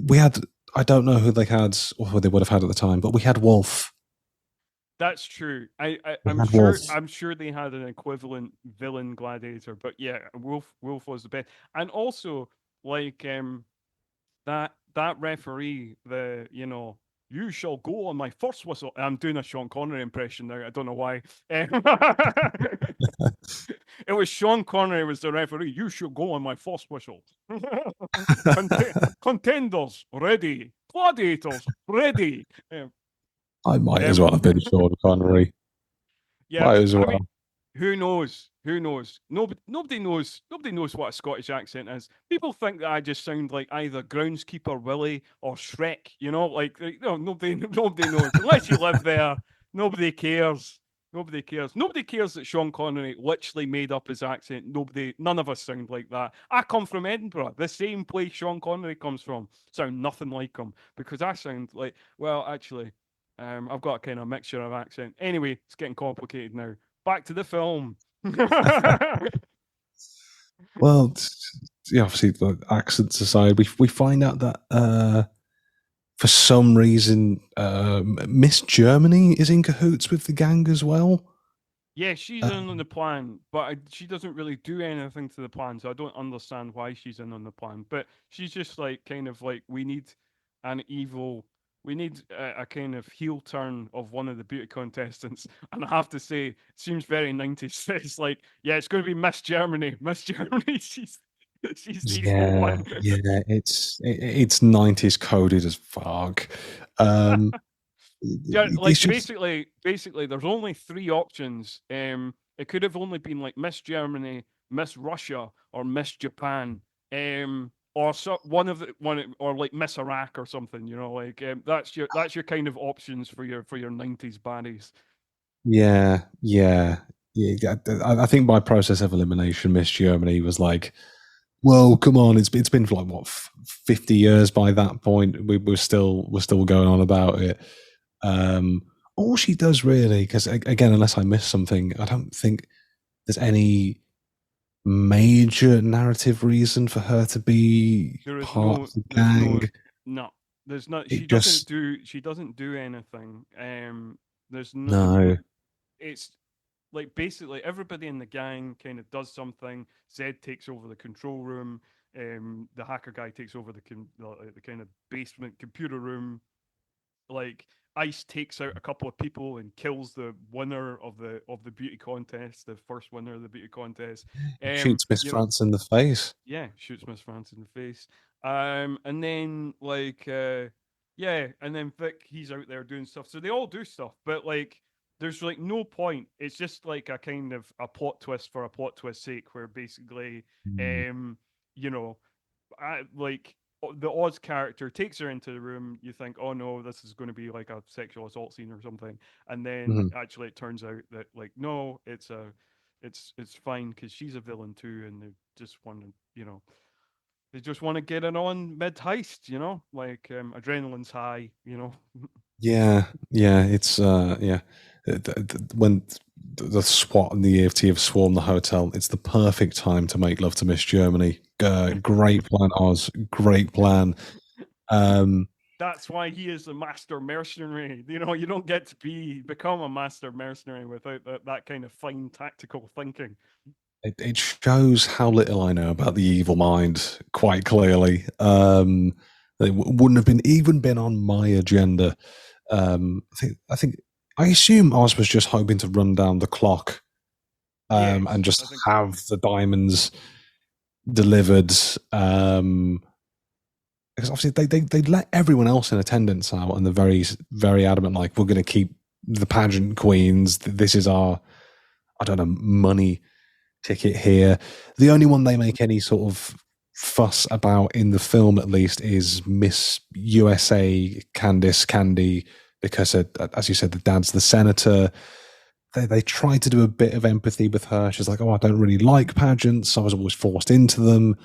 we had. I don't know who they had or who they would have had at the time, but we had Wolf. that's true. We had Wolf. I'm sure they had an equivalent villain gladiator, but yeah, Wolf was the best. And also like that referee, you shall go on my first whistle. I'm doing a Sean Connery impression now. I don't know why. It was Sean Connery was the referee. You should go on my first whistle. Contenders ready, gladiators ready. I might as Um, well have been Sean Connery. yeah, Might as I mean, well. who knows? Who knows? Nobody knows. Nobody knows what a Scottish accent is. People think that I just sound like either Groundskeeper Willie or Shrek. Nobody, nobody knows. Unless you live there, nobody cares. Nobody cares. Nobody cares that Sean Connery literally made up his accent. None of us sound like that. I come from Edinburgh, the same place Sean Connery comes from. Sound nothing like him because I sound like, well, actually, I've got a kind of mixture of accent. Anyway, it's getting complicated now. Back to the film. Well, yeah, obviously, the accents aside, we find out that for some reason, Miss Germany is in cahoots with the gang as well. Yeah, she's Uh, in on the plan, but she doesn't really do anything to the plan, so I don't understand why she's in on the plan. But she's just like kind of like we need an evil we need a kind of heel turn of one of the beauty contestants, and I have to say, it seems very 90s. It's like, yeah, it's going to be Miss Germany. Miss Germany, she's the evil Yeah, one. yeah, it's 90s coded as fuck. Um, Yeah, it's like just basically, there's only three options. It could have only been like Miss Germany, Miss Russia, or Miss Japan. Or so one of the one or like Miss Iraq or something. You know, like that's your kind of options for your '90s baddies. yeah, yeah, yeah. I think by process of elimination, Miss Germany was like, well, come on, it's been for like what 50 years by that point. We're still going on about it. Um, all she does really, because again, unless I miss something, I don't think there's any major narrative reason for her to be There is part no, of the there's no, gang. no, there's not. It just She doesn't do anything. There's no. no. It's like basically everybody in the gang kind of does something. Zed takes over the control room. The hacker guy takes over the kind of basement computer room. Like Ice takes out a couple of people and kills the winner of the beauty contest, the first winner of the beauty contest. Shoots Miss You know, France in the face. yeah, shoots Miss France in the face. And then yeah, and then Vic, he's out there doing stuff. So they all do stuff, but like there's like no point. It's just like a kind of a plot twist for a plot twist sake, where basically, Mm. um, you know, like the Oz character takes her into the room. You think, oh no, this is going to be like a sexual assault scene or something, and then Mhm. actually it turns out that like no, it's fine because she's a villain too, and they just want to they just want to get it on mid heist, like adrenaline's high, Yeah, yeah, it's yeah. When the SWAT and the EFT have swarmed the hotel, it's the perfect time to make love to Miss Germany. Great plan, Oz. Great plan. Um, That's why he is a master mercenary. You don't get to become a master mercenary without that kind of fine tactical thinking. it shows how little I know about the evil mind quite clearly. It wouldn't have been on my agenda. I think I assume Oz was just hoping to run down the clock and Yes, just I think so. have the diamonds delivered. Because obviously they let everyone else in attendance out, and they're very adamant, like we're going to keep the pageant queens. This is our I don't know money ticket here. The only one they make any sort of fuss about in the film, at least, is Miss USA Candice Candy, because as you said, the dad's the senator. They try to do a bit of empathy with her. She's like, "Oh, I don't really like pageants. I was always forced into them."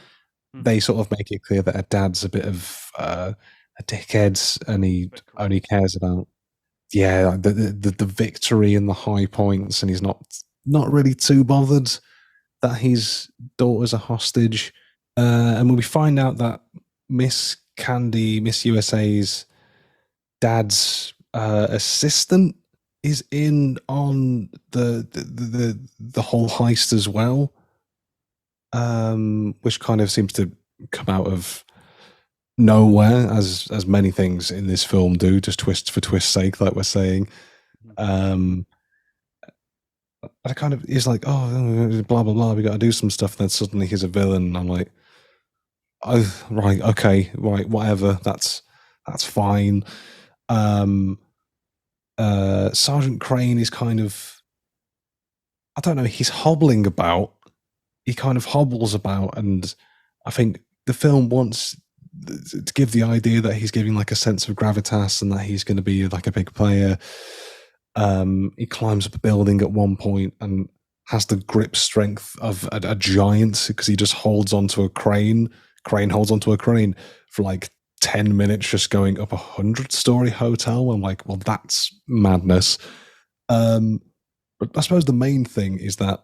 Hmm. They sort of make it clear that her dad's a bit of a dickhead, and he Bit only corrupt. cares about like the victory and the high points, and he's not really too bothered that his daughter's a hostage. And when we find out that Miss USA's dad's assistant is in on the whole heist as well, which kind of seems to come out of nowhere, as many things in this film do, just twist for twist's sake, like we're saying. Mhm. Um, I kind of is like, oh, blah blah blah. We got to do some stuff. And then suddenly he's a villain. I'm like, oh, right, okay, right, whatever. That's fine. Um, Sergeant Crane is kind of, I don't know. He's hobbling about. He kind of hobbles about, and I think the film wants to give the idea that he's giving like a sense of gravitas and that he's going to be like a big player. He climbs up a building at one point and has the grip strength of a giant because he just holds onto a crane. Crane holds onto a crane for like 10 minutes, just going up 100-story hotel. I'm like, well, that's madness. Um, but I suppose the main thing is that,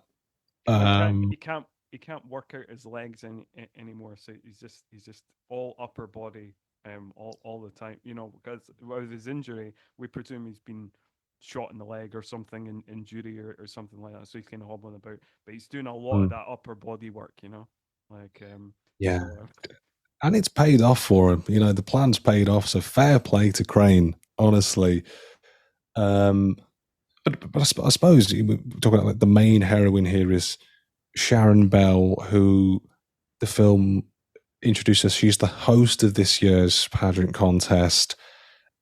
He can't um, he can't he can't work out his legs anymore. So he's just all upper body all the time. Because with his injury, we presume he's been shot in the leg or something in duty or something like that. So he's kind of hobbling about, but he's doing a lot of mm, that upper body work. Like yeah, so. and it's paid off for him. You know, the plan's paid off. So fair play to Crane, honestly. Um, but I suppose we're talking about like the main heroine here is Sharon Bell, who the film introduces. She's the host of this year's pageant contest.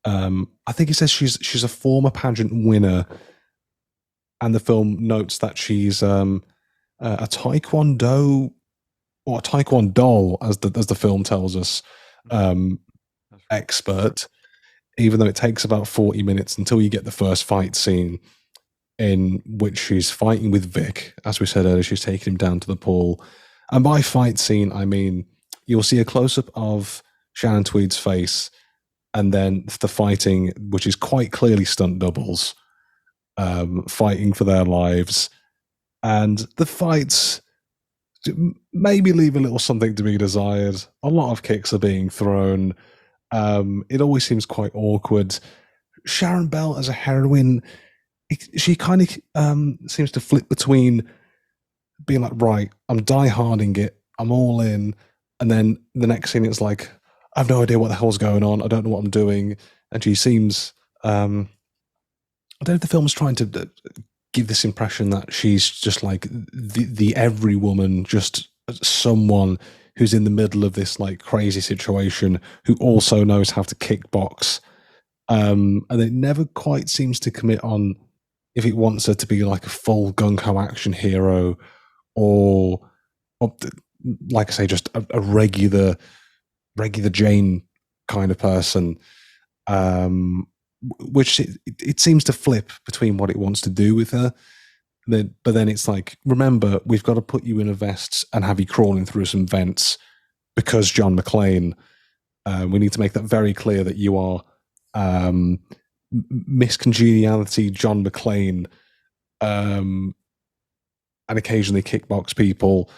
I think it says she's a former pageant winner, and the film notes that she's a taekwondo or a taekwondo, as the film tells us, Mhm. That's right. expert. Even though it takes about 40 minutes until you get the first fight scene in which she's fighting with Vic. As we said earlier, she's taking him down to the pool. And by fight scene, I mean you'll see a close up of Shannon Tweed's face and then the fighting, which is quite clearly stunt doubles, fighting for their lives. And the fights maybe leave a little something to be desired. A lot of kicks are being thrown. It always seems quite awkward. Sharon Bell as a heroine, she kind of seems to flip between being like, right, I'm die-harding it, I'm all in, and then the next thing it's like, I have no idea what the hell's going on, I don't know what I'm doing, and she seems, I don't know if the film's trying to give this impression that she's just like the every woman, just someone who's in the middle of this like crazy situation who also knows how to kickbox. And it never quite seems to commit on if it wants her to be like a full gung ho action hero or, or like I say, just a regular Jane kind of person. Um, which it seems to flip between what it wants to do with her. But then it's like, remember, we've got to put you in a vest and have you crawling through some vents because John McClane. We need to make that very clear that you are miscongeniality John McClane, and occasionally kickbox people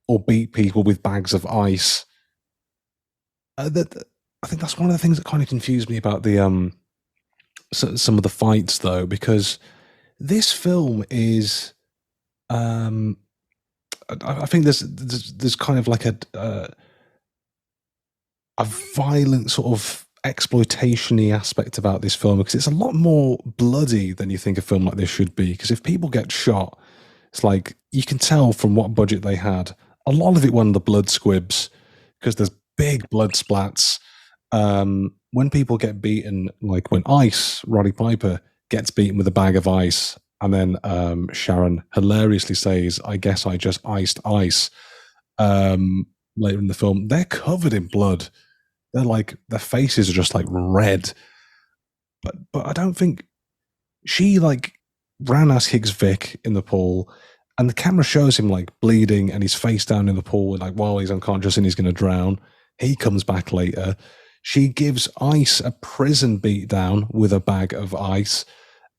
or beat people with bags of ice. I think that's one of the things that kind of confused me about the some of the fights, though, because this film is I think there's kind of like a violent sort of exploitation-y aspect about this film because it's a lot more bloody than you think a film like this should be. Because if people get shot, it's like you can tell from what budget they had. A lot of it went the blood squibs because there's big blood splats. When people get beaten, like when Roddy Piper gets beaten with a bag of ice, and then Sharon hilariously says, "I guess I just iced ice." Later in the film, they're covered in blood. They're like their faces are just like red. But I don't think she like roundhouse kicks Vic in the pool, and the camera shows him like bleeding and he's face down in the pool, like while he's unconscious and he's going to drown. He comes back later. She gives Ice a prison beat down with a bag of ice,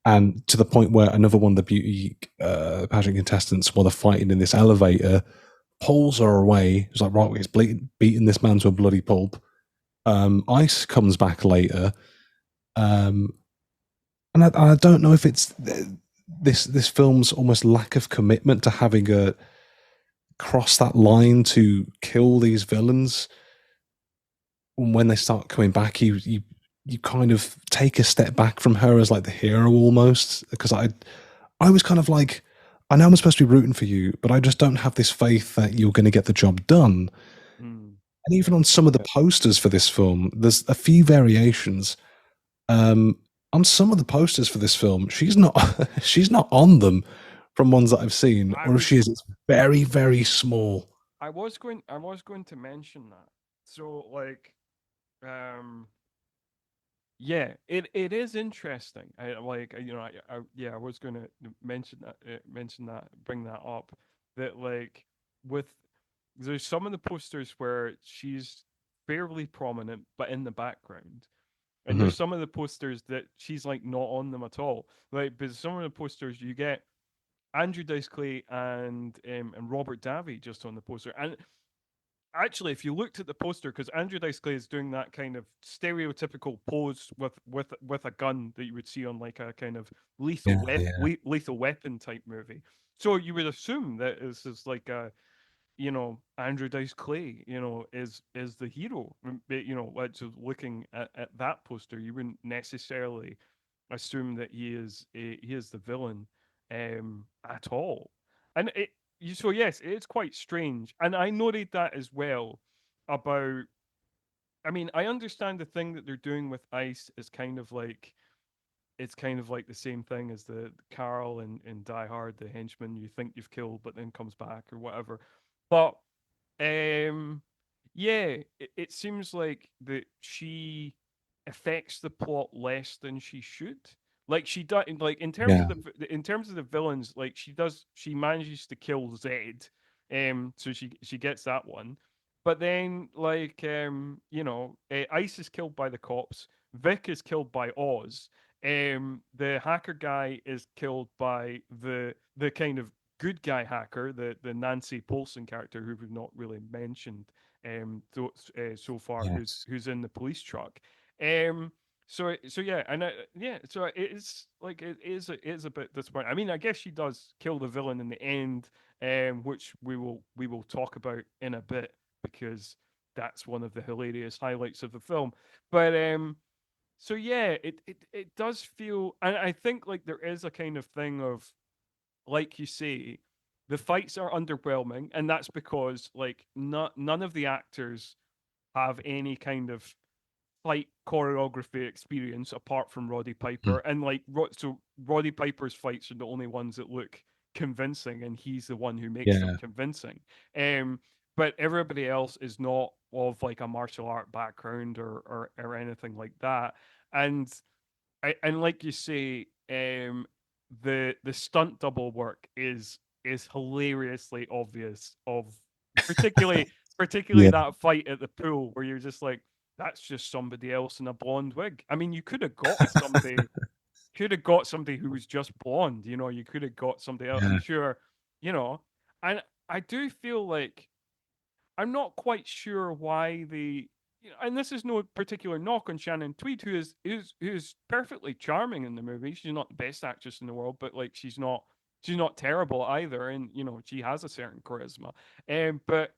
and to the point where another one of the beauty pageant contestants, while they're fighting in this elevator, pulls her away. It's like, right, he's beating this man to a bloody pulp. Ice comes back later, um, and I don't know if it's this film's almost lack of commitment to having a cross that line to kill these villains. When they start coming back, you kind of take a step back from her as like the hero almost. Because I was kind of like, I know I'm supposed to be rooting for you, but I just don't have this faith that you're going to get the job done. Mm. And even on some of the posters for this film, there's a few variations. On some of the posters for this film, she's not she's not on them from ones that I've seen, I or if was she is, it's very very small. I was going to mention that. So like um yeah, it is interesting. I like you know yeah, I was going to mention that, bring that up, that like with there's some of the posters where she's fairly prominent but in the background. And Mhm. there's some of the posters that she's like not on them at all. Like, but some of the posters you get Andrew Dice Clay and Robert Davi just on the poster. And actually, if you looked at the poster, because Andrew Dice Clay is doing that kind of stereotypical pose with a gun that you would see on like a kind of Yeah, yeah. lethal weapon type movie. So you would assume that this is like Andrew Dice Clay, is the hero. Just looking at that poster, you wouldn't necessarily assume that he is the villain at all. And so yes, it's quite strange. And I noted that as well about. I mean, I understand the thing that they're doing with Ice is kind of like it's kind of like the same thing as the Carl in Die Hard, the henchman you think you've killed but then comes back or whatever. But um, yeah, it seems like that she affects the plot less than she should. Like she does, like Yeah. in terms of the villains, like she manages to kill Zed, so she gets that one. But then, like, Ice is killed by the cops. Vic is killed by Oz. The hacker guy is killed by the kind of good guy hacker, the Nancy Polson character who we've not really mentioned so far, Yes. who's in the police truck. Um, so yeah, and yeah, so it is a bit disappointing. I mean, I guess she does kill the villain in the end, which we will talk about in a bit because that's one of the hilarious highlights of the film. But so yeah, it does feel, and I think like there is a kind of thing of, like you say, the fights are underwhelming, and that's because like none of the actors have any kind of fight choreography experience apart from Roddy Piper, Mm. and like so Roddy Piper's fights are the only ones that look convincing, and he's the one who makes them Yeah. convincing. Um, but everybody else is not of like a martial art background or anything like that, and and like you say, the stunt double work is hilariously obvious of particularly particularly Yeah. that fight at the pool where you're just like, that's just somebody else in a blonde wig. I mean, you could have got somebody who was just blonde, you could have got somebody else. I'm Yeah. sure, you know, and I do feel like I'm not quite sure why and this is no particular knock on Shannon Tweed, who is perfectly charming in the movie. She's not the best actress in the world, but like she's not terrible either, and she has a certain charisma. But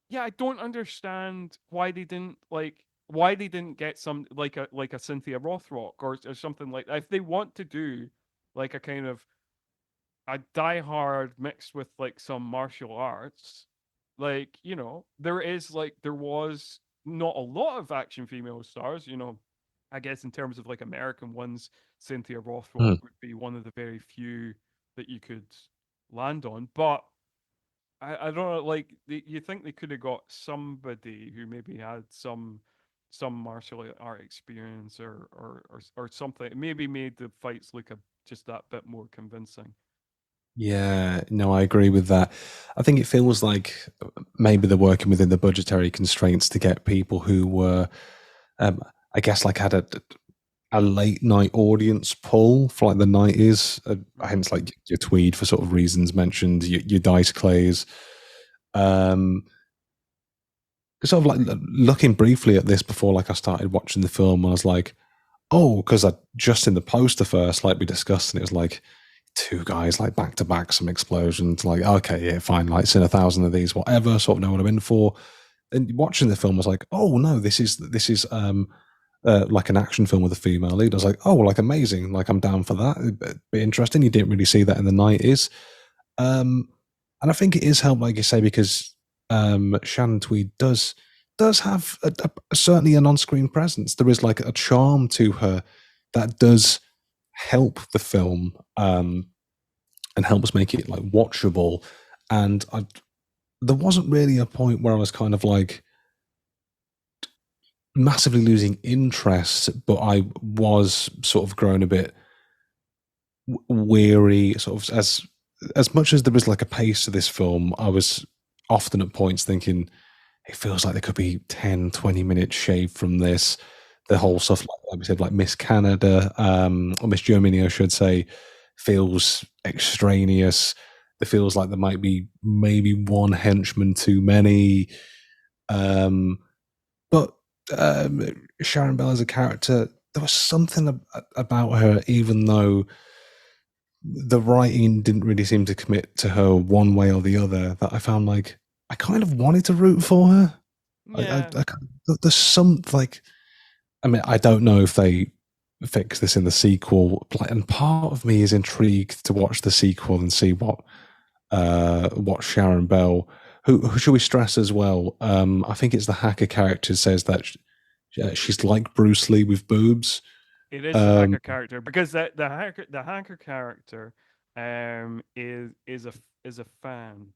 yeah, I don't understand why they didn't get some like a Cynthia Rothrock or something like that. If they want to do like a kind of a Die Hard mixed with like some martial arts, like there was not a lot of action female stars. I guess in terms of like American ones, Cynthia Rothrock Mm. would be one of the very few that you could land on. But I don't know, like you think they could have got somebody who maybe had some martial art experience or something, maybe made the fights look just that bit more convincing. Yeah, no, I agree with that. I think it feels like maybe they're working within the budgetary constraints to get people who were, um, I guess, like had a late night audience pull for like the 90s. Mhm. Hence, like your Tweed for sort of reasons mentioned, your Dice Clays. Um, Sort of like looking briefly at this before, like I started watching the film, I was like, oh, because I just in the poster first, like we discussed, and it was like two guys like back to back, some explosions. Like, okay, yeah, fine. Like, seen 1,000 of these, whatever. Sort of know what I'm in for. And watching the film, I was like, oh no, this is like an action film with a female lead. I was like, oh, like amazing. Like, I'm down for that. It'd be interesting. You didn't really see that in the 90s. Um, and I think it is helped, like you say, because Shannon Tweed does have certainly an on-screen presence. There is like a charm to her that does help the film and helps make it like watchable. And there wasn't really a point where I was kind of like massively losing interest, but I was sort of growing a bit weary. Sort of as much as there was like a pace to this film, I was often at points thinking it feels like there could be 10, 20 minutes shaved from this. The whole stuff, like we said, like Miss Canada, or Miss Germany, I should say, feels extraneous. It feels like there might be maybe one henchman too many. Um, but Sharon Bell as a character, there was something about her, even though the writing didn't really seem to commit to her one way or the other, that I found like I kind of wanted to root for her. Yeah, There's some like, I mean, I don't know if they fix this in the sequel, and part of me is intrigued to watch the sequel and see what Sharon Bell, who should we stress as well? I think it's the hacker character says that she's like Bruce Lee with boobs. it is the Um, hacker character because the hacker character is a fan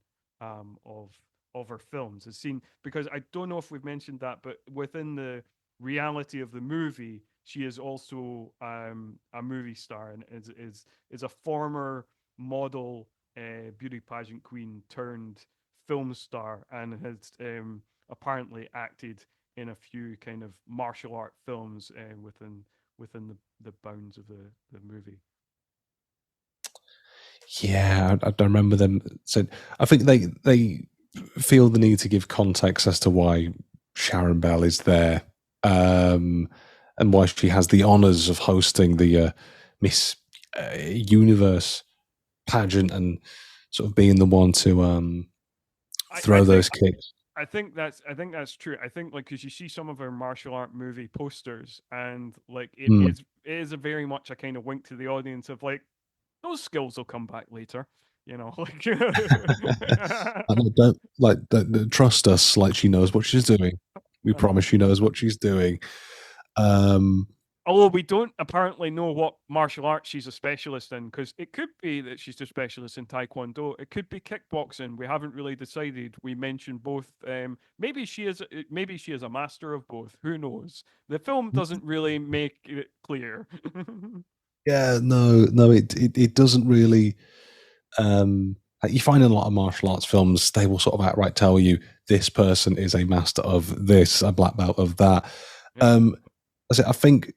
of her films. It's seen because I don't know if we've mentioned that, but within the reality of the movie, she is also a movie star and is a former model, beauty pageant queen turned film star, and has apparently acted in a few kind of martial art films within the bounds of the movie. yeah, I don't remember them. So I think they feel the need to give context as to why Sharon Bell is there, um, and why she has the honors of hosting the Miss Universe pageant and sort of being the one to I throw think those kicks. I think that's true. I think like because you see some of our martial art movie posters, and like it Hmm. is it is a very much a kind of wink to the audience of like those skills will come back later. Like And I don't trust us. Like she knows what she's doing. We promise she knows what she's doing. Um, although we don't apparently know what martial arts she's a specialist in, because it could be that she's a specialist in taekwondo. It could be kickboxing. We haven't really decided. We mentioned both. Maybe she is a master of both. Who knows? The film doesn't really make it clear. yeah, no, it doesn't really. Like you find in a lot of martial arts films, they will sort of outright tell you this person is a master of this, a black belt of that. Yeah. Um, I think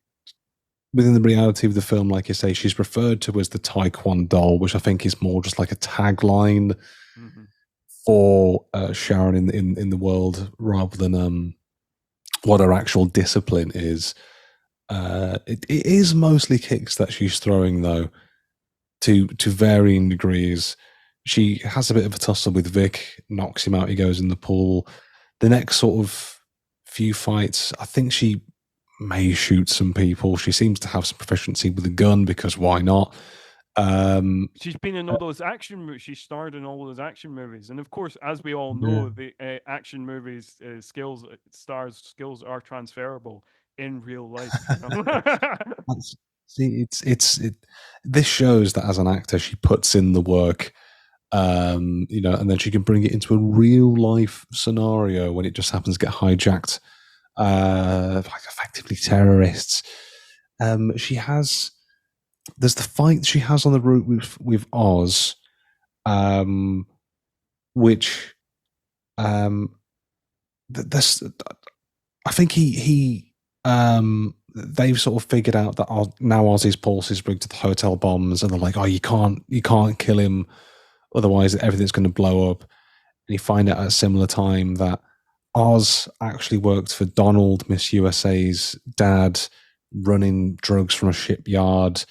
within the reality of the film, like you say, she's referred to as the Taekwondo, which I think is more just like a tagline Hmm. for Sharon in the world rather than what her actual discipline is. It is mostly kicks that she's throwing though, to varying degrees. She has a bit of a tussle with Vic, knocks him out, he goes in the pool. The next sort of few fights, I think she may shoot some people. She seems to have some proficiency with a gun because why not? Um, She's been in all those action movies. She starred in all those action movies, and of course, as we all yeah. know, the action movies stars skills are transferable in real life. See, this shows that as an actor, she puts in the work, and then she can bring it into a real life scenario when it just happens to get hijacked, like effectively terrorists. She has there's the fight she has on the route with Oz, um, which um, this I think they've sort of figured out that now Ozzy's pulse is rigged to the hotel bombs, and they're like, oh, you can't kill him, otherwise everything's going to blow up. And you find out at a similar time that Oz actually worked for Donald, Miss USA's dad, running drugs from a shipyard,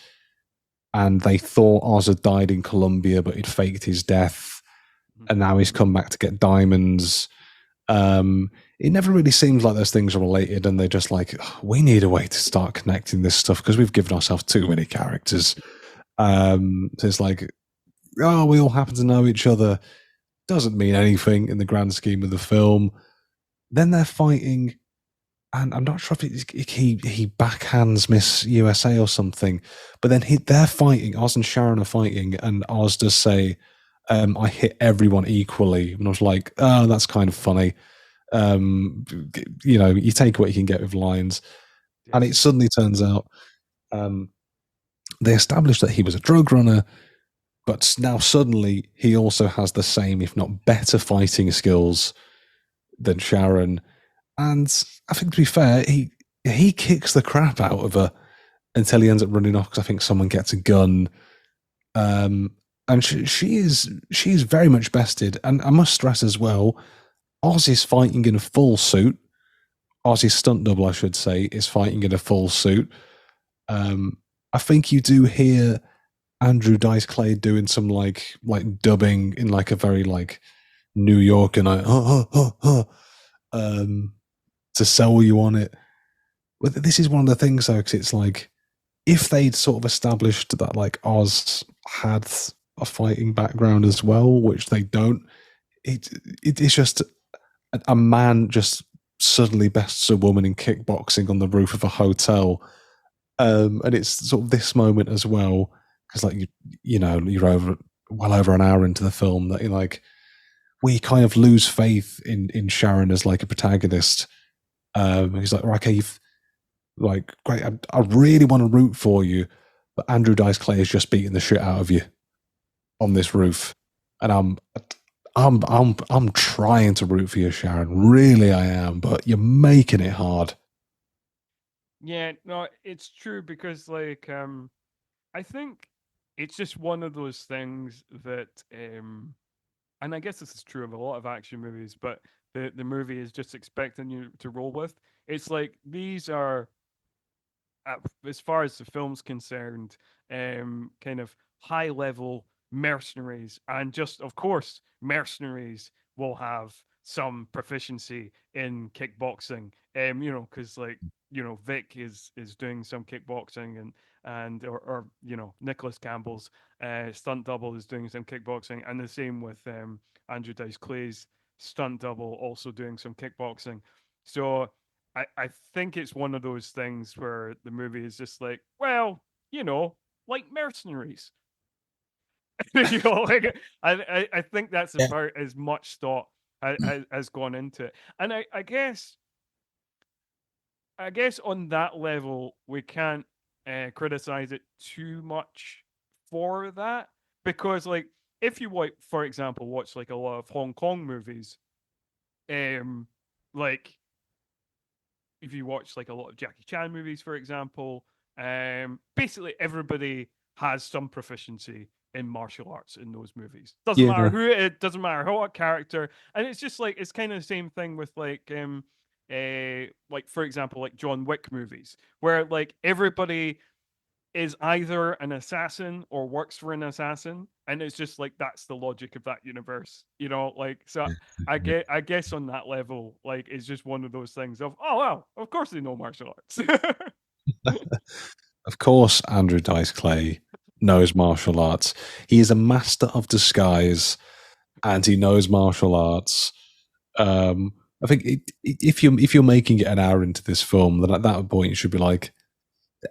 and they thought Oz had died in Colombia, but he'd faked his death, and now he's come back to get diamonds. It never really seems like those things are related, and they're just like, "Oh, we need a way to start connecting this stuff because we've given ourselves too many characters." So it's like, oh, we all happen to know each other. Doesn't mean anything in the grand scheme of the film. Then they're fighting, and I'm not sure if he backhands Miss USA or something, but then they're fighting. Oz and Sharon are fighting, and Oz does say, "I hit everyone equally," and I was like, "Oh, that's kind of funny." You take what you can get with lines, and it Yes. suddenly turns out um, they established that he was a drug runner, but now suddenly he also has the same, if not better, fighting skills than Sharon. And I think to be fair, he kicks the crap out of her until he ends up running off because I think someone gets a gun. Um, and she is very much bested. And I must stress as well, Oz is fighting in a full suit. Ozzy's stunt double, I should say, is fighting in a full suit. Um, I think you do hear Andrew Dice Clay doing some like dubbing in like a very like New York and to sell you on it. But this is one of the things though, because it's like if they'd sort of established that like Oz had a fighting background as well, which they don't, it's just a man just suddenly bests a woman in kickboxing on the roof of a hotel. And it's sort of this moment as well, because like you're well over an hour into the film that you're like, we kind of lose faith in Sharon as like a protagonist. He's like, okay, you've like great, I really want to root for you, but Andrew Dice Clay is just beating the shit out of you on this roof, and I'm trying to root for you, Sharon. Really, I am, but you're making it hard. Yeah, no, it's true because like I think it's just one of those things that and I guess this is true of a lot of action movies, but the movie is just expecting you to roll with. It's like these are as far as the film's concerned, kind of high level mercenaries, and just of course, mercenaries will have some proficiency in kickboxing. Because like Vic is doing some kickboxing, or Nicholas Campbell's stunt double is doing some kickboxing, and the same with Andrew Dice Clay's stunt double also doing some kickboxing. So I think it's one of those things where the movie is just like, well, like mercenaries. Like I think that's Yeah. about as much thought has gone into it, and I guess on that level we can't criticize it too much for that because like if you for example watch like a lot of Hong Kong movies, like if you watch like a lot of Jackie Chan movies, for example, basically everybody has some proficiency in martial arts in those movies. Doesn't matter Yeah. who it doesn't matter what character, and it's just like it's kind of the same thing with like for example, like John Wick movies, where like everybody is either an assassin or works for an assassin, and it's just like that's the logic of that universe, like so. I guess on that level, like it's just one of those things of oh wow, of course they know martial arts. Of course, Andrew Dice Clay knows martial arts. He is a master of disguise, and he knows martial arts. I think if you're making it an hour into this film, then at that point you should be like,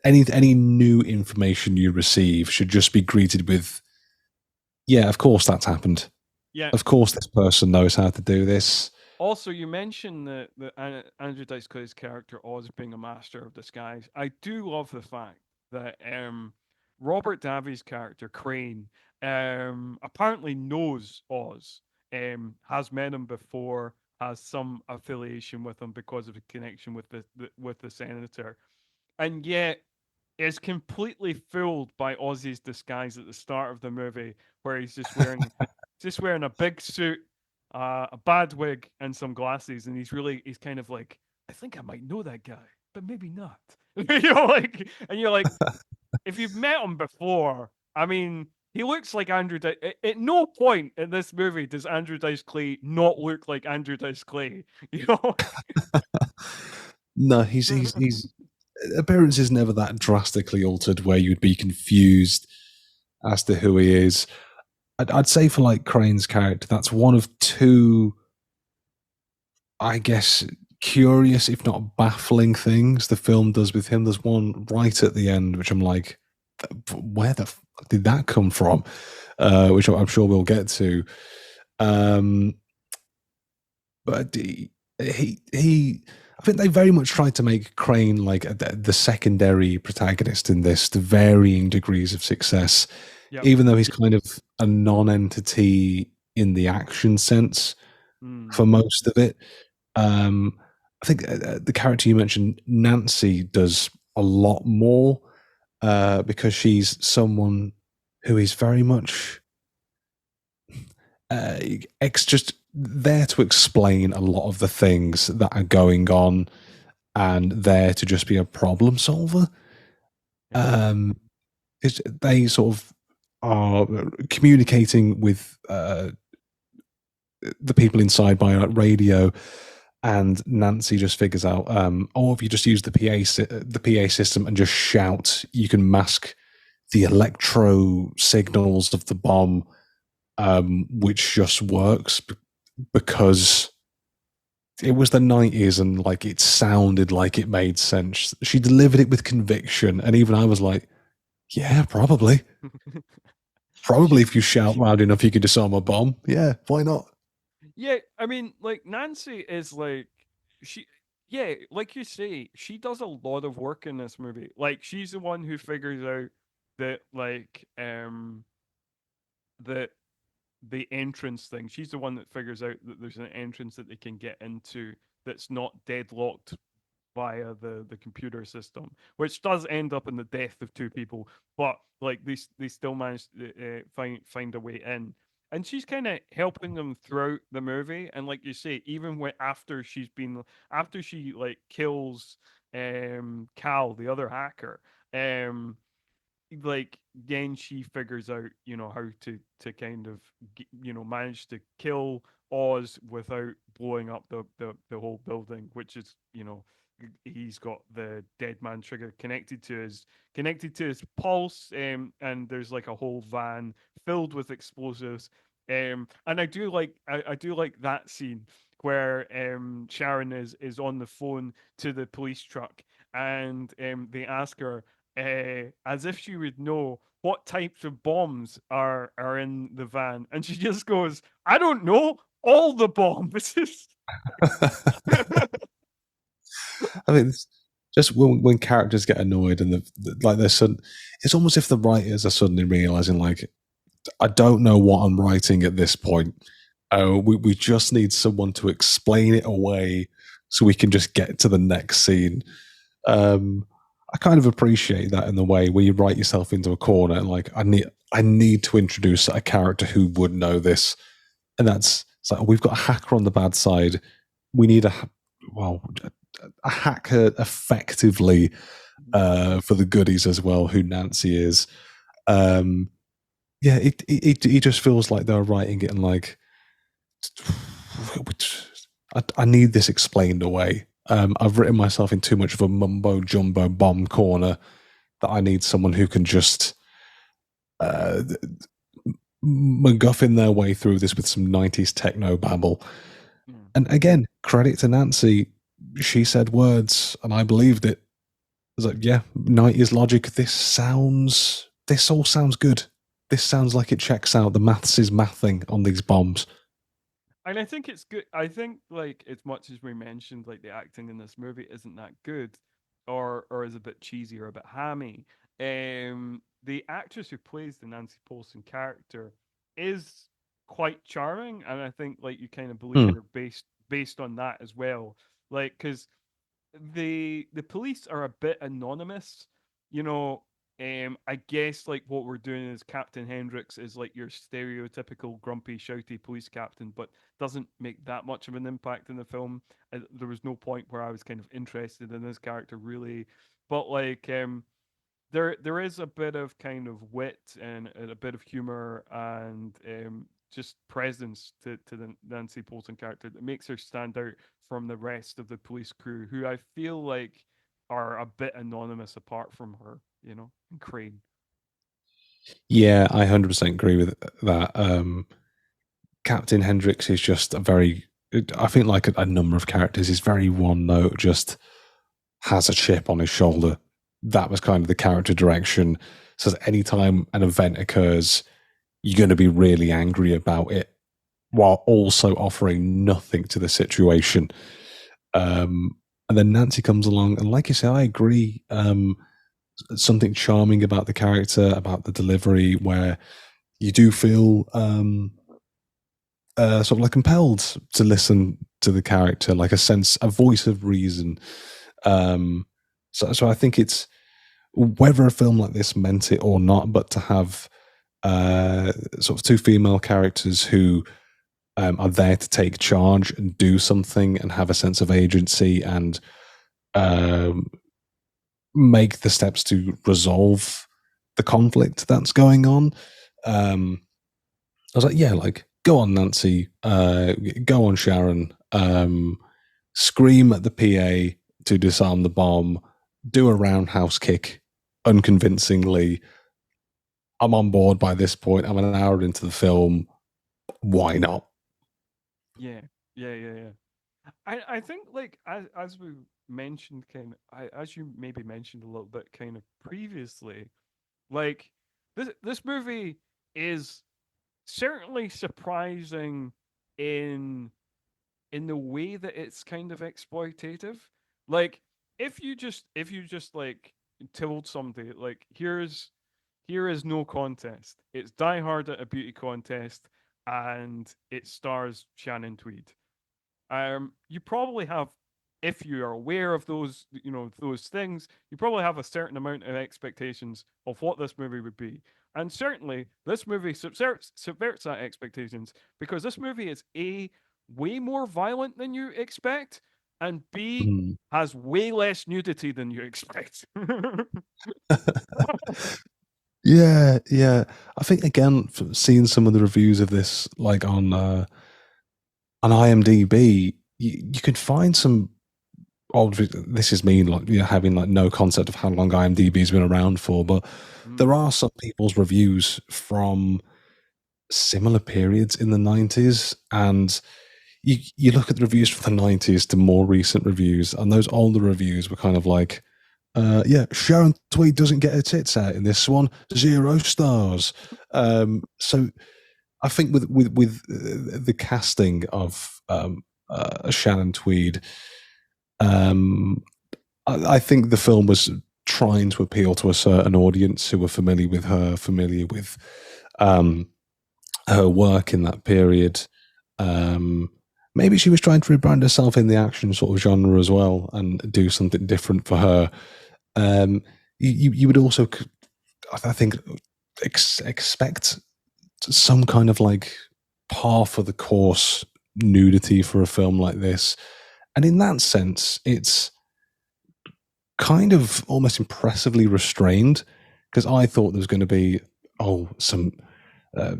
any new information you receive should just be greeted with, yeah, of course that's happened. Yeah. Of course this person knows how to do this. Also, you mentioned that Andrew Dice Clay's character Oz being a master of disguise. I do love the fact that Robert Davi's character Crane apparently knows Oz, has met him before, has some affiliation with him because of the connection with the senator, and yet is completely fooled by Ozzy's disguise at the start of the movie, where he's just wearing a big suit, a bad wig, and some glasses, and he's kind of like, I think I might know that guy, but maybe not. And you're like, if you've met him before, I mean, he looks like Andrew. At no point in this movie does Andrew Dice Clay not look like Andrew Dice Clay. No, he's appearance is never that drastically altered where you'd be confused as to who he is. I'd say for like Crane's character, that's one of two, I guess, curious if not baffling things the film does with him. There's one right at the end which I'm like, where the fuck did that come from? Which I'm sure we'll get to. But I think they very much tried to make Crane like the secondary protagonist in this to varying degrees of success, Yep. even though he's kind of a non-entity in the action sense for most of it. I think the character you mentioned, Nancy, does a lot more because she's someone who is very much just there to explain a lot of the things that are going on and there to just be a problem solver. They sort of are communicating with the people inside by radio, and Nancy just figures out, if you just use the PA system and just shout, you can mask the electro signals of the bomb, which just works because it was the 90s and like it sounded like it made sense. She delivered it with conviction, and even I was like, yeah, probably. Probably if you shout loud enough, you can disarm a bomb. Yeah, why not? Yeah, I mean, like Nancy is like she yeah, like you say, she does a lot of work in this movie. Like she's the one who figures out that that the entrance thing. She's the one that figures out that there's an entrance that they can get into that's not deadlocked via the computer system, which does end up in the death of two people. But like they still manage to find a way in, and she's kind of helping them throughout the movie. And like you say, even when after she like kills Cal, the other hacker, um like then she figures out how to kind of manage to kill Oz without blowing up the whole building, which is he's got the dead man trigger connected to his pulse, and there's like a whole van filled with explosives, and I do like that scene where Sharon is on the phone to the police truck, and they ask her, as if she would know what types of bombs are in the van, and she just goes, "I don't know, all the bombs." I mean, it's just when characters get annoyed and like they're sudden, it's almost if the writers are suddenly realizing, like, I don't know what I'm writing at this point. We just need someone to explain it away so we can just get to the next scene. I kind of appreciate that in the way where you write yourself into a corner and like I need to introduce a character who would know this, and it's like we've got a hacker on the bad side. We need a hacker effectively for the goodies as well, who Nancy is. Yeah, it just feels like they're writing it and like I need this explained away. I've written myself in too much of a mumbo jumbo bomb corner that I need someone who can just MacGuffin their way through this with some 90s techno babble. And again, credit to Nancy. She said words and I believed it. I was like, yeah, 90s logic. This all sounds good. This sounds like it checks out. The maths is mathing on these bombs. And I think it's good. I think like as much as we mentioned, like the acting in this movie isn't that good, or is a bit cheesy or a bit hammy. The actress who plays the Nancy Paulson character is quite charming, and I think like you kind of believe her based on that as well. Like because the police are a bit anonymous, you know. I guess like what we're doing is Captain Hendricks is like your stereotypical grumpy, shouty police captain, but doesn't make that much of an impact in the film. There was no point where I was kind of interested in this character really, but like there is a bit of kind of wit and a bit of humor and just presence to the Nancy Bolton character that makes her stand out from the rest of the police crew, who I feel like are a bit anonymous apart from her, and Crane. Yeah, I 100% agree with that. Captain Hendricks is just I think like a number of characters, is very one note, just has a chip on his shoulder. That was kind of the character direction. So that anytime an event occurs, you're going to be really angry about it while also offering nothing to the situation. And then Nancy comes along, and like you say, I agree. Something charming about the character, about the delivery, where you do feel sort of like compelled to listen to the character, like a voice of reason. So I think it's whether a film like this meant it or not, but to have sort of two female characters who are there to take charge and do something and have a sense of agency and make the steps to resolve the conflict that's going on. I was like, yeah, like go on, Nancy, go on, Sharon, scream at the PA to disarm the bomb, do a roundhouse kick unconvincingly. I'm on board by this point. I'm an hour into the film. Why not? Yeah, yeah. I think like as we mentioned, as you maybe mentioned a little bit, kind of previously, like this movie is certainly surprising in the way that it's kind of exploitative. Like if you just like told somebody like here is no contest. It's Die Hard at a beauty contest and it stars Shannon Tweed. You probably have, if you are aware of those, you know, those things, you probably have a certain amount of expectations of what this movie would be. And certainly, this movie subverts that expectations because this movie is A, way more violent than you expect, and B, Mm. has way less nudity than you expect. Yeah, yeah. I think again, seeing some of the reviews of this, like on IMDb, you could find some. Oh, this is me, like having like no concept of how long IMDb's been around for, but Mm, there are some people's reviews from similar periods in the 90s, and you look at the reviews from the 90s to more recent reviews, and those older reviews were kind of like, yeah, Sharon Tweed doesn't get her tits out in this one, 0 stars. So I think with the casting of Shannon Tweed, um, I think the film was trying to appeal to a certain audience who were familiar with her, familiar with um, her work in that period. Um, Maybe she was trying to rebrand herself in the action sort of genre as well and do something different for her. You would also, I think, expect some kind of like par for the course nudity for a film like this. And in that sense, it's kind of almost impressively restrained because I thought there was going to be, some uh,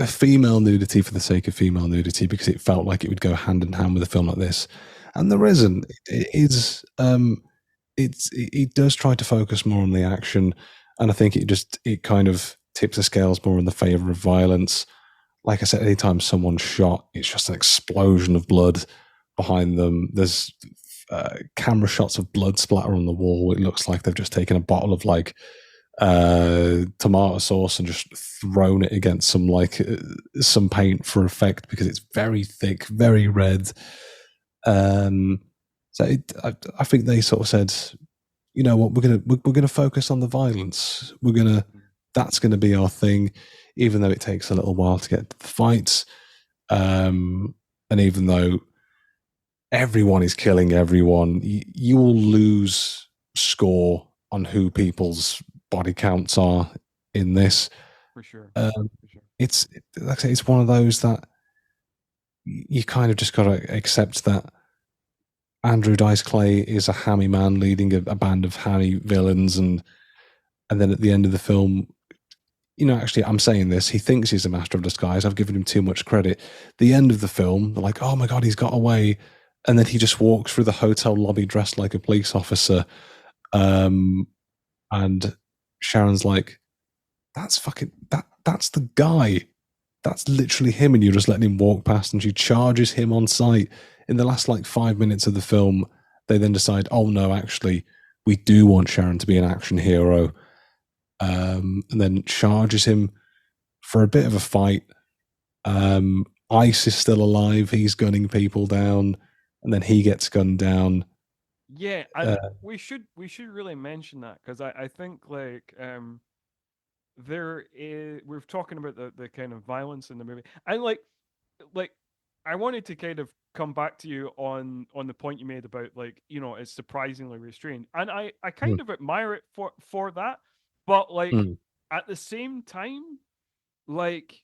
female nudity for the sake of female nudity because it felt like it would go hand in hand with a film like this. And there isn't. It is. It does try to focus more on the action, and I think it kind of tips the scales more in the favor of violence. Like I said, anytime someone's shot, it's just an explosion of blood behind them. There's camera shots of blood splatter on the wall. It looks like they've just taken a bottle of like tomato sauce and just thrown it against some paint for effect because it's very thick, very red. Um, I think they sort of said, you know what, we're gonna focus on the violence. mm. That's gonna be our thing, even though it takes a little while to get to the fights. And even though everyone is killing everyone, you will lose score on who people's body counts are in this. For sure, Um, for sure. it's like I say, it's one of those that you kind of just got to accept that Andrew Dice Clay is a hammy man leading a band of hammy villains, and then at the end of the film, actually, I'm saying this. He thinks he's a master of disguise. I've given him too much credit. The end of the film, they're like, "Oh my god, he's got away," and then he just walks through the hotel lobby dressed like a police officer. Um, and Sharon's like, "That's fucking that. That's the guy. That's literally him." And you're just letting him walk past, and she charges him on sight. In the last like 5 minutes of the film, they then decide, "Oh no, actually, we do want Sharon to be an action hero." And then charges him for a bit of a fight. Ice is still alive. He's gunning people down, and then he gets gunned down. Yeah, Uh, and we should really mention that because I think like there is we're talking about the kind of violence in the movie and like I wanted to kind of come back to you on the point you made about like you know it's surprisingly restrained and I kind mm, of admire it for that but like mm, at the same time like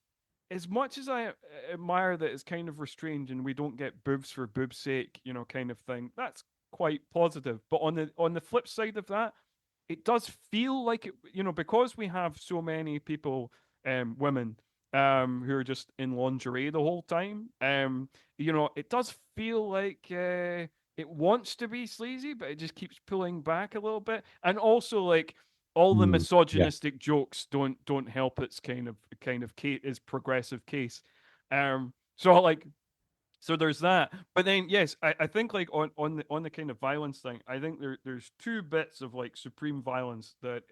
as much as I admire that it's kind of restrained and we don't get boobs for boobs sake you know kind of thing that's quite positive but on the flip side of that it does feel like it, you know because we have so many people women who are just in lingerie the whole time. It does feel like it wants to be sleazy, but it just keeps pulling back a little bit. And also, like, all the Mm, yeah. misogynistic jokes don't help its is progressive case. So like so there's that. But then yes, I think like on the kind of violence thing, I think there's two bits of like supreme violence that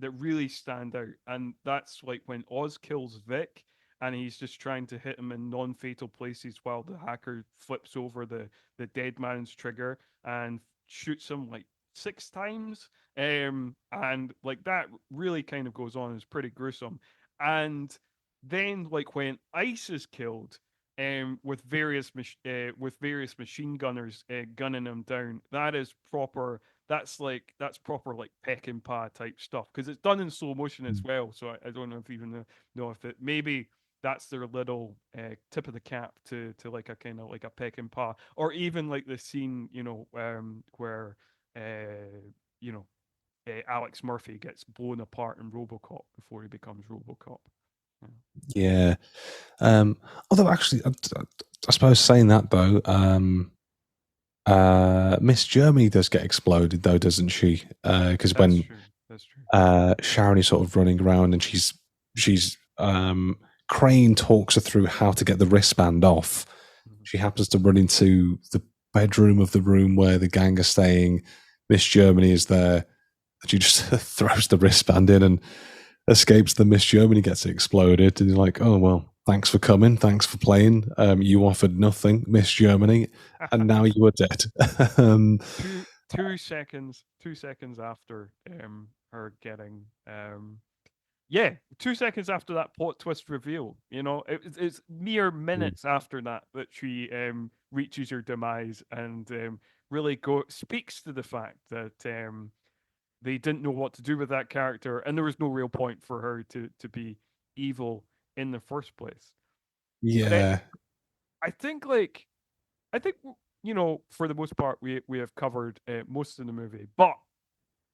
really stand out. And that's like when Oz kills Vic and he's just trying to hit him in non-fatal places while the hacker flips over the dead man's trigger and shoots him like 6 times. And like that really kind of goes on, is pretty gruesome. And then like when Ice is killed, with various machine gunners gunning him down. That is proper. That's proper like peck and paw type stuff because it's done in slow motion as well. So I don't know if even know if it maybe that's their little tip of the cap to like a kind of like a peck and paw, or even like the scene where you know Alex Murphy gets blown apart in RoboCop before he becomes RoboCop. Yeah. Yeah. Although actually, I suppose saying that though, Miss Germany does get exploded though, doesn't she? Because That's when true. That's true. Sharon is sort of running around and she's Crane talks her through how to get the wristband off. Mhm. She happens to run into the bedroom of the room where the gang are staying. Miss Germany is there. And she just throws the wristband in and escapes. The Miss Germany gets exploded. And you're like, oh, well, thanks for coming. Thanks for playing. You offered nothing, Miss Germany. And now you are dead. um, 2 seconds after her getting yeah, 2 seconds after that plot twist reveal, it's mere minutes after that she reaches her demise and really go speaks to the fact that they didn't know what to do with that character, and there was no real point for her to be evil in the first place. But yeah. I think I think for the most part we have covered most of the movie, but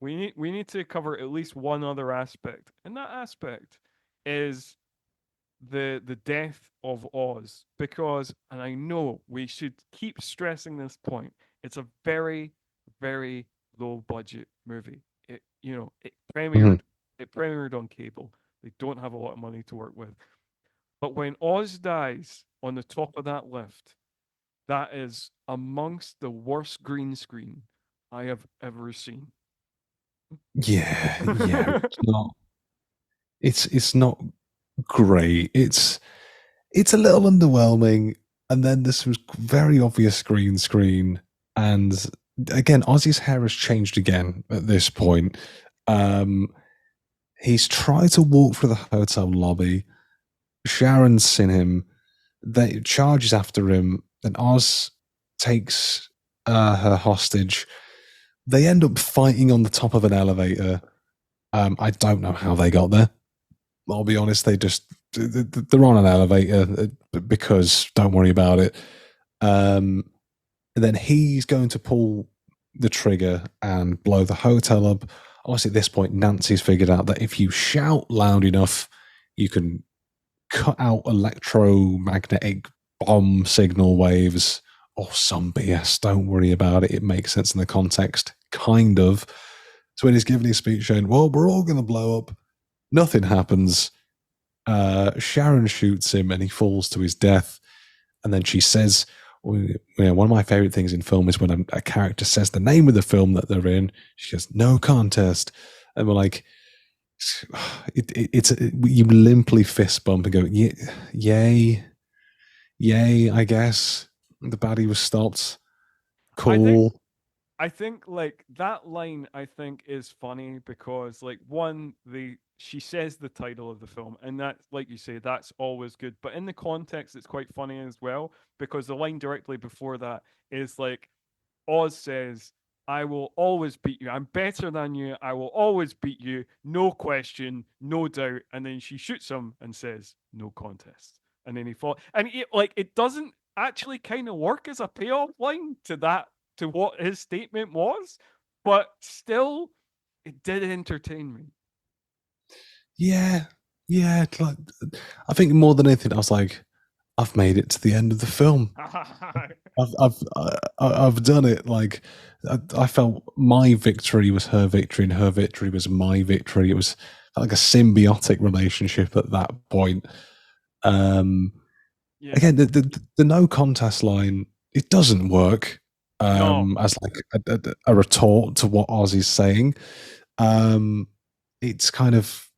we need to cover at least one other aspect, and that aspect is the death of Oz, because, and I know we should keep stressing this point, it's a very very low budget movie. It Mhm. premiered on cable. They don't have a lot of money to work with. But when Oz dies on the top of that lift, that is amongst the worst green screen I have ever seen. Yeah. Yeah. It's not great. It's a little underwhelming, and then there's some very obvious green screen. And again, Ozzy's hair has changed again at this point. Um, he's tried to walk through the hotel lobby. Sharon's seen him. They charges after him, and Oz takes her hostage. They end up fighting on the top of an elevator. I don't know how they got there. I'll be honest, they're on an elevator because don't worry about it. And then he's going to pull the trigger and blow the hotel up. Obviously, at this point, Nancy's figured out that if you shout loud enough, you can cut out electromagnetic bomb signal waves or some BS. Don't worry about it. It makes sense in the context, kind of. So when he's giving his speech saying, well, we're all going to blow up, nothing happens. Sharon shoots him and he falls to his death. And then she says, one of my favorite things in film is when a character says the name of the film that they're in. She goes, no contest. And we're like, you limply fist bump and go, yay, yay, I guess. The baddie was stopped. I think Cool. I think like that line I think is funny because like one the she says the title of the film, and that, like you say, that's always good, but in the context it's quite funny as well, because the line directly before that is like Oz says, I will always beat you. I'm better than you. I will always beat you. No question, no doubt. And then she shoots him and says, no contest. And then he falls. And it doesn't actually kind of work as a payoff line to that, to what his statement was, but still, it did entertain me. Yeah. yeah, like, I think more than anything, I was like, I've made it to the end of the film. I've done it. Like, I felt my victory was her victory, and her victory was my victory. It was like a symbiotic relationship at that point. Um, Yeah. Again, the no contest line, it doesn't work No. as like a retort to what Ozzy's saying. It's kind of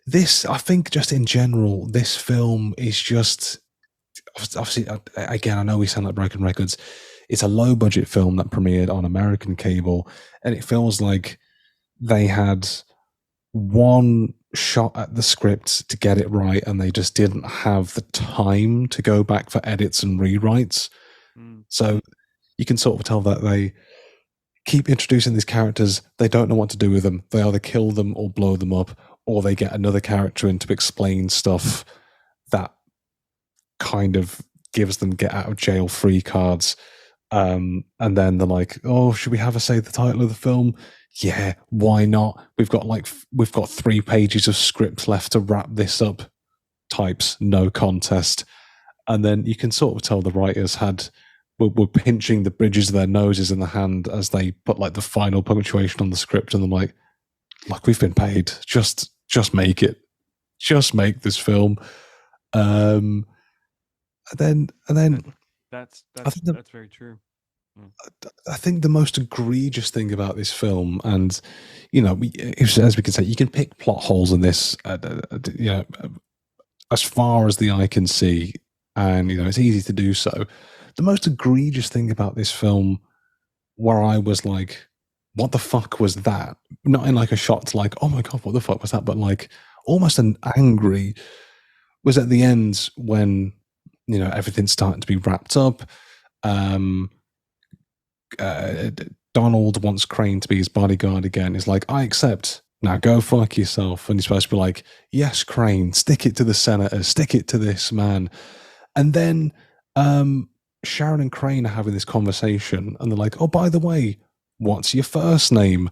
this. I think just in general, this film is just obviously, again, I know we sound like broken records. It's a low budget film that premiered on American cable, and it feels like they had one shot at the script to get it right, and they just didn't have the time to go back for edits and rewrites. Mm. So you can sort of tell that they keep introducing these characters. They don't know what to do with them. They either kill them or blow them up, or they get another character in to explain stuff that kind of gives them get out of jail free cards. And then they're like, "Oh, should we have a say the title of the film?" Yeah, why not? We've got 3 pages of script left to wrap this up. Types, no contest. And then you can sort of tell the writers were pinching the bridges of their noses in the hand as they put like the final punctuation on the script, and I'm like, "Look, we've been paid. Just make it. Just make this film." And then That's I that's think the that's very true. Mm. I think the most egregious thing about this film, and you know, as we can say, you can pick plot holes in this, you know, as far as the eye can see, and you know, it's easy to do so. The most egregious thing about this film, where I was like, "What the fuck was that?" Not in like a shot to like, "Oh my god, what the fuck was that?" But like almost an angry, was at the end when you know everything's starting to be wrapped up. Um, Donald wants Crane to be his bodyguard again. He's like, I accept. Now go fuck yourself. And he's supposed to be like, yes, Crane, stick it to the senator, stick it to this man. And then Sharon and Crane are having this conversation, and they're like, oh, by the way, what's your first name?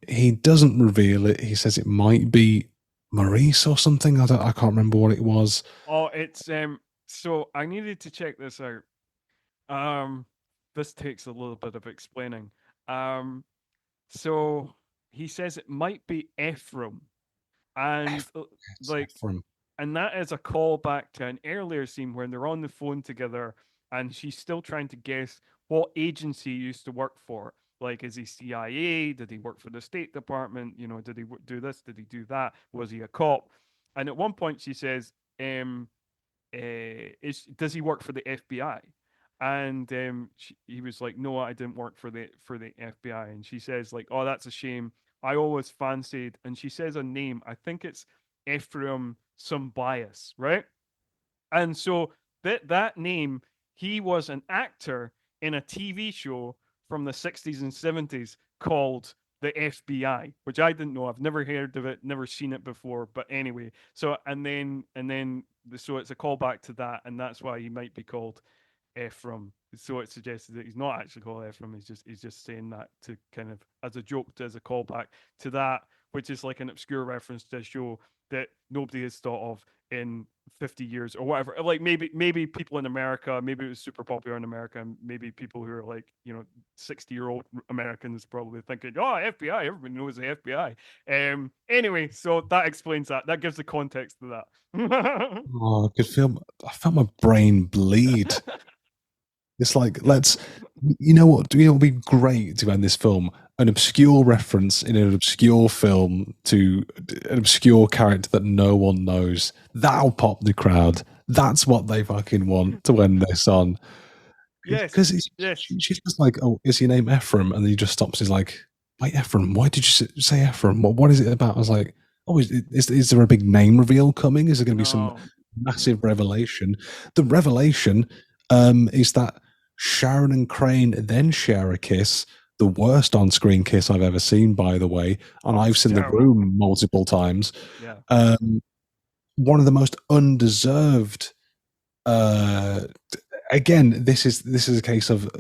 He doesn't reveal it. He says it might be Maurice or something. I can't remember what it was. Oh, it's so I needed to check this out. Um this takes a little bit of explaining. Um so he says it might be Ephraim, and like, From and that is a callback to an earlier scene where they're on the phone together, and she's still trying to guess what agency he used to work for. Like, is he CIA? Did he work for the State Department? You know, did he do this? Did he do that? Was he a cop? And at one point, she says, does he work for the FBI? And he was like, no, I didn't work for the FBI. And she says, like, oh, that's a shame. I always fancied, and she says a name. I think it's Ephraim some bias, right? And so that name, he was an actor in a TV show from the 60s and 70s called the FBI, which I didn't know. I've never heard of it, never seen it before. But anyway, so and then so it's a callback to that, and that's why he might be called Ephraim. So it suggested that he's not actually called Ephraim. He's just saying that to kind of as a joke, as a callback to that, which is like an obscure reference to a show that nobody has thought of in 50 years or whatever. Like maybe people in America, maybe it was super popular in America, and maybe people who are like 60-year-old Americans probably thinking, oh, FBI, everybody knows the FBI. Anyway, so that explains that. That gives the context to that. oh, I felt my brain bleed. It's like, you know what? You know, it would be great to end this film. An obscure reference in an obscure film to an obscure character that no one knows. That'll pop the crowd. That's what they fucking want to end this on. Yes, Because yes. she's just like, oh, is your name Ephraim? And then he just stops. He's like, wait, Ephraim, why did you say Ephraim? What is it about? I was like, oh, is there a big name reveal coming? Is there going to be some No. massive revelation? The revelation is that Sharon and Crane then share a kiss, the worst on-screen kiss I've ever seen, by the way, and I've seen The Terrible. Room multiple times. Yeah. One of the most undeserved. Again, this is a case of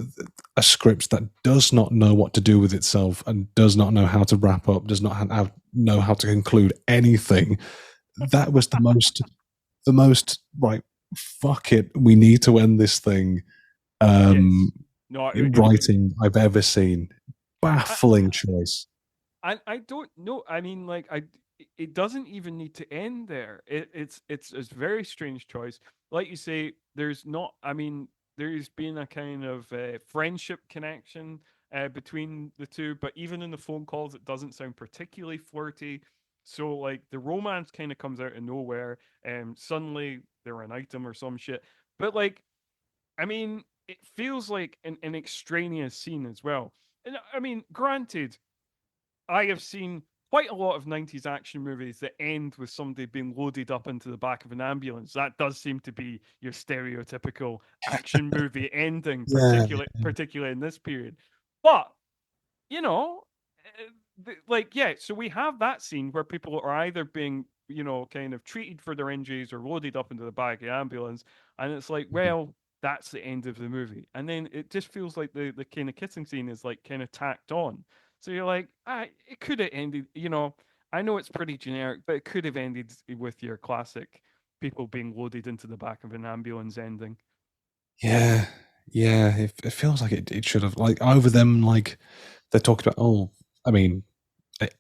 a script that does not know what to do with itself and does not know how to wrap up, does not know how to conclude anything. that was the most right. Fuck it, we need to end this thing. Yes. No, Writing I've ever seen. I, Baffling choice. I don't know. I mean, like, it doesn't even need to end there. It's a very strange choice. Like you say, there's not. I mean, there's been a kind of friendship connection between the two, but even in the phone calls, it doesn't sound particularly flirty. So, like, the romance kind of comes out of nowhere, and suddenly they're an item or some shit. But like, I mean, it feels like an extraneous scene as well. And I mean, granted, I have seen quite a lot of 90s action movies that end with somebody being loaded up into the back of an ambulance. That does seem to be your stereotypical action movie ending, Yeah. particularly in this period. But you know, like, yeah, so we have that scene where people are either being, kind of treated for their injuries or loaded up into the back of the ambulance, and it's like, well, that's the end of the movie. And then it just feels like the kind of kissing scene is like kind of tacked on. So you're like, it could have ended, I know it's pretty generic, but it could have ended with your classic people being loaded into the back of an ambulance ending. Yeah, yeah. It feels like it should have like over them like they talked about. Oh, I mean,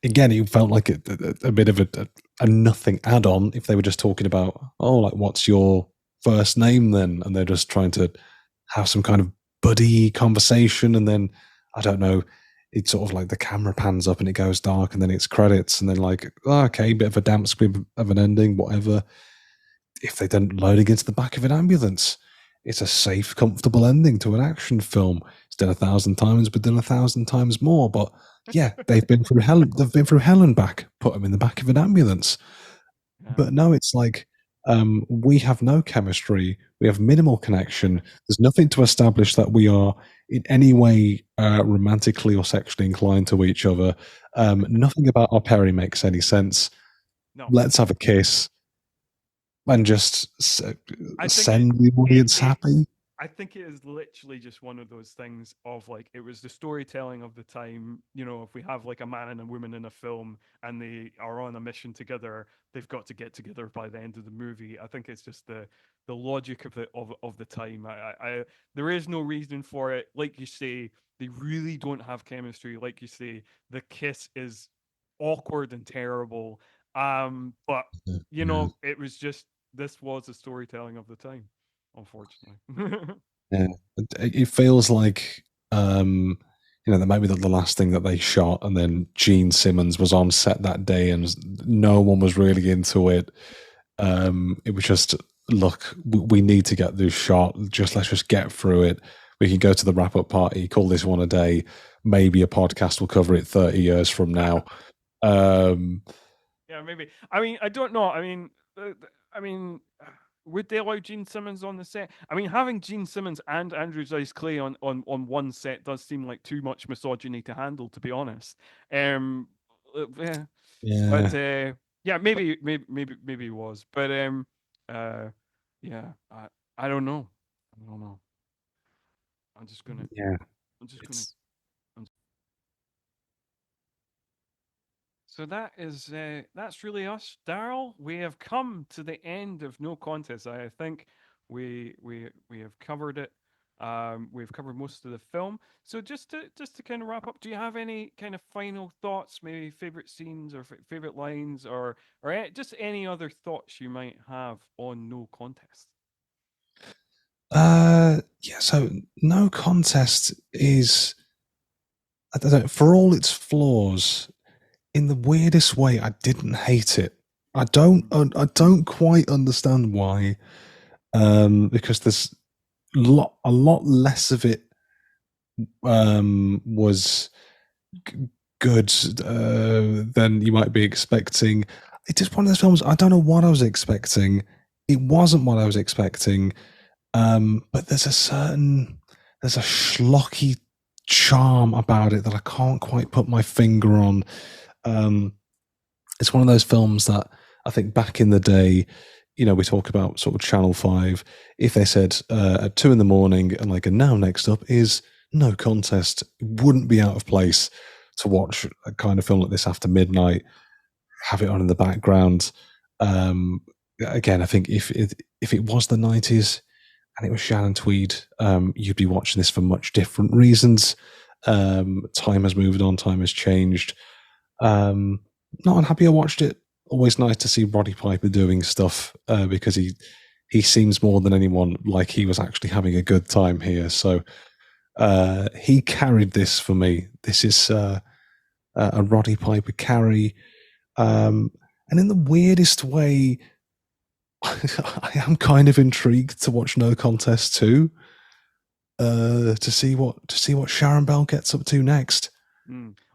again, it felt like a bit of a nothing add-on if they were just talking about like what's your first name then, and they're just trying to have some kind of buddy conversation, and then I don't know. It's sort of like the camera pans up and it goes dark, and then it's credits, and then like okay, bit of a damp squib of an ending, whatever. If they didn't loading into the back of an ambulance, it's a safe, comfortable ending to an action film. It's done 1,000 times, but done 1,000 times more. But yeah, they've been through hell. They've been through hell and back. Put them in the back of an ambulance. Yeah. But no, it's like we have no chemistry. We have minimal connection. There's nothing to establish that we are in any way romantically or sexually inclined to each other. Nothing about our Perry makes any sense. No. Let's have a kiss and just I think send the it audience it happy. I think it is literally just one of those things of like it was the storytelling of the time. If we have like a man and a woman in a film and they are on a mission together, they've got to get together by the end of the movie. I think it's just the logic of the time. There is no reason for it. Like you say, they really don't have chemistry. Like you say, the kiss is awkward and terrible. But Yeah. it was just this was the storytelling of the time, unfortunately. Yeah. It feels like that might be the last thing that they shot, and then Gene Simmons was on set that day, and no one was really into it. It was just, look, we need to get this shot. Let's just get through it. We can go to the wrap up party, call this one a day. Maybe a podcast will cover it 30 years from now. Yeah, maybe. I mean, I don't know. I mean, would they allow Gene Simmons on the set? I mean, having Gene Simmons and Andrew Dice Clay on one set does seem like too much misogyny to handle, to be honest. Yeah, but Yeah. yeah, maybe it was, but uh, yeah, I don't know. I don't know. I'm just gonna. Yeah. I'm just gonna. It's So that's really us, Darryl. We have come to the end of No Contest. I think we have covered it. We've covered most of the film. So just to kind of wrap up, do you have any kind of final thoughts? Maybe favorite scenes or favorite lines, or just any other thoughts you might have on No Contest? yeah, so No Contest is, I don't know, for all its flaws, in the weirdest way, I didn't hate it. I don't quite understand why. Because there's a lot less of it was good than you might be expecting. It's just one of those films. I don't know what I was expecting. It wasn't what I was expecting. But there's a schlocky charm about it that I can't quite put my finger on. It's one of those films that I think back in the day, we talk about sort of Channel 5. If they said at 2 in the morning and like, and now next up is No Contest, it wouldn't be out of place to watch a kind of film like this after midnight, have it on in the background. Um, Again, I think if it was the 90s and it was Shannon Tweed, you'd be watching this for much different reasons. Time has moved on, time has changed. Not unhappy I watched it. Always nice to see Roddy Piper doing stuff because he seems more than anyone like he was actually having a good time here. So he carried this for me. This is a Roddy Piper carry, and in the weirdest way, I am kind of intrigued to watch No Contest 2. To see what Sharon Bell gets up to next.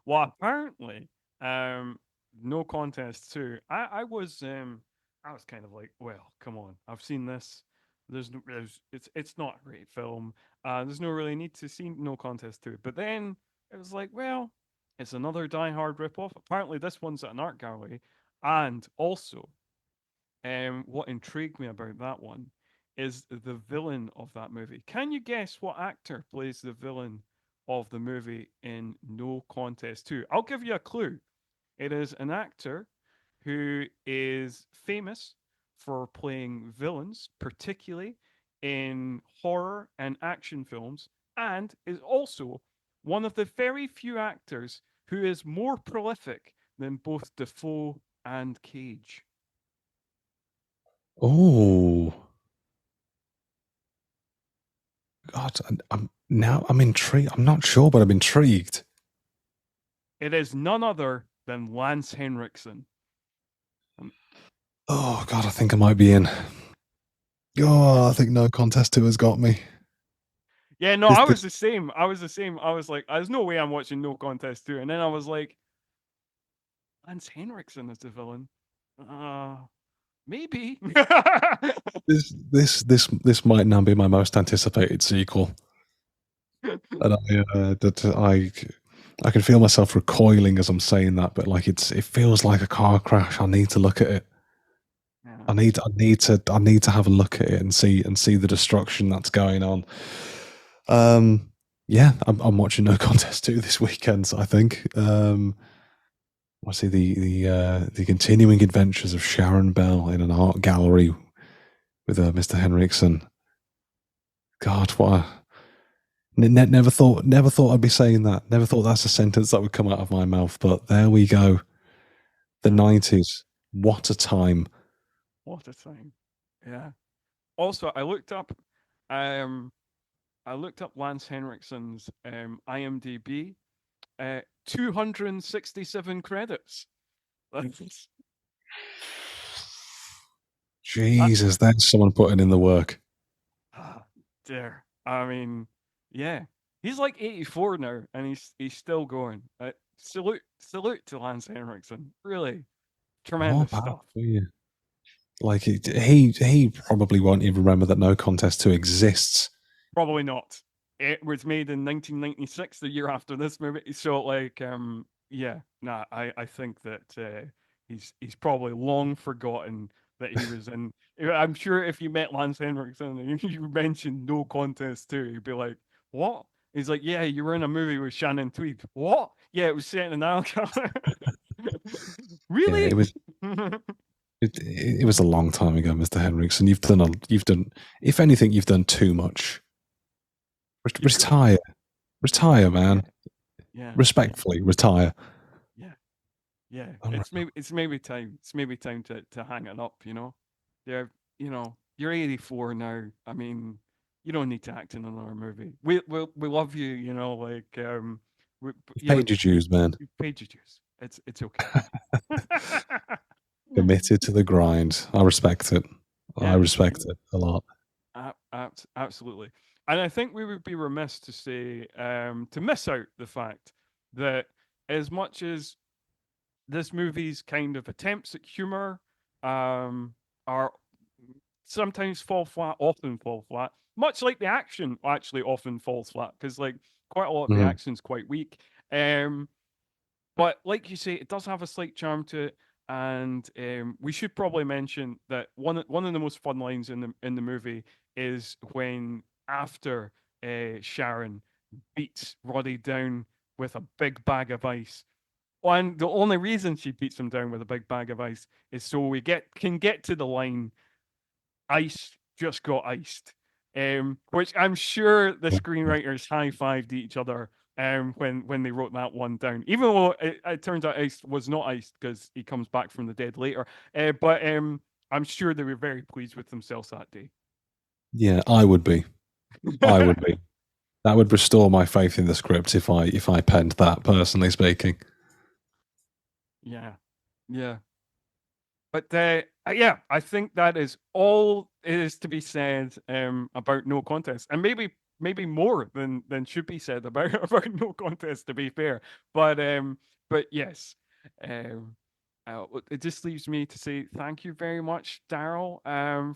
Well, apparently, um, no contest too. I was kind of like, well, come on, I've seen this. It's not a great film. There's no really need to see no contest too. But then it was like, well, it's another Die Hard ripoff. Apparently, this one's at an art gallery, and also, what intrigued me about that one is the villain of that movie. Can you guess what actor plays the villain of the movie in No Contest 2? I'll give you a clue. It is an actor who is famous for playing villains, particularly in horror and action films, and is also one of the very few actors who is more prolific than both Defoe and Cage. Oh God, I'm intrigued. I'm not sure, but I'm intrigued. It is none other than Lance Henriksen. Um, Oh God, I think I might be in. Oh, I think No Contest 2 has got me. yeah, no, This, I this, was the same. I was the same. I was like, there's no way I'm watching No Contest 2. And then I was like, Lance Henriksen is the villain. Uh, maybe. this might now be my most anticipated sequel, and I can feel myself recoiling as I'm saying that, but like it feels like a car crash. I need to look at it. Yeah. I need to have a look at it and see the destruction that's going on. Yeah, I'm watching No Contest 2 this weekend. I think. I see the continuing adventures of Sharon Bell in an art gallery with Mr. Henriksen. God, what a never thought I'd be saying that. Never thought that's a sentence that would come out of my mouth. But there we go. The Yeah. 90s. What a time. What a time. Yeah. Also, um, I looked up Lance Henriksen's IMDb. 267 credits. That's that's Jesus, there's someone putting in the work. dear. I mean, yeah, he's like 84 now, and he's still going. Salute to Lance Henriksen. Really More tremendous power stuff. to you. Like he probably won't even remember that No Contest 2 exists. Probably not. It was made in 1996, the year after this movie. So like, yeah, nah, I think that he's probably long forgotten that he was in. I'm sure if you met Lance Henriksen and you mentioned No Contest too, he'd be like, "What?" He's like, "Yeah, you were in a movie with Shannon Tweed." What? Yeah, it was set in an alcohol. Yeah, Really? it was a long time ago, Mr. Henriksen. You've done if anything, you've done too much. You could. Retire, retire, Yeah, man. yeah, yeah, Respectfully, retire. yeah. Yeah, Unreal. it's maybe time. It's maybe time to hang it up. They're you're 84 now. I mean, you don't need to act in another movie. We love you. Like we, You've you know, paid your dues, man. you paid your dues. It's okay. Committed to the grind. I respect it. I Yeah, respect it a lot. absolutely. And I think we would be remiss to say to miss out the fact that as much as this movie's kind of attempts at humor um, are sometimes fall flat, often fall flat. Much like the action actually often falls flat because like quite a lot of the Mhm. action's quite weak. Um, but like you say, it does have a slight charm to it, and we should probably mention that one of the most fun lines in the movie is when after Sharon beats Roddy down with a big bag of ice, And the only reason she beats him down with a big bag of ice is so we can get to the line, ice just got iced. Which I'm sure the screenwriters high-fived each other when they wrote that one down. Even though it turns out ice was not iced because he comes back from the dead later. But I'm sure they were very pleased with themselves that day. Yeah, I would be. I would be. That would restore my faith in the script if I penned that, personally speaking. Yeah. Yeah. But yeah, I think that is all it is to be said about No Contest, and maybe more than should be said about about No Contest. To be fair, but yes, um, it just leaves me to say thank you very much, Darryl,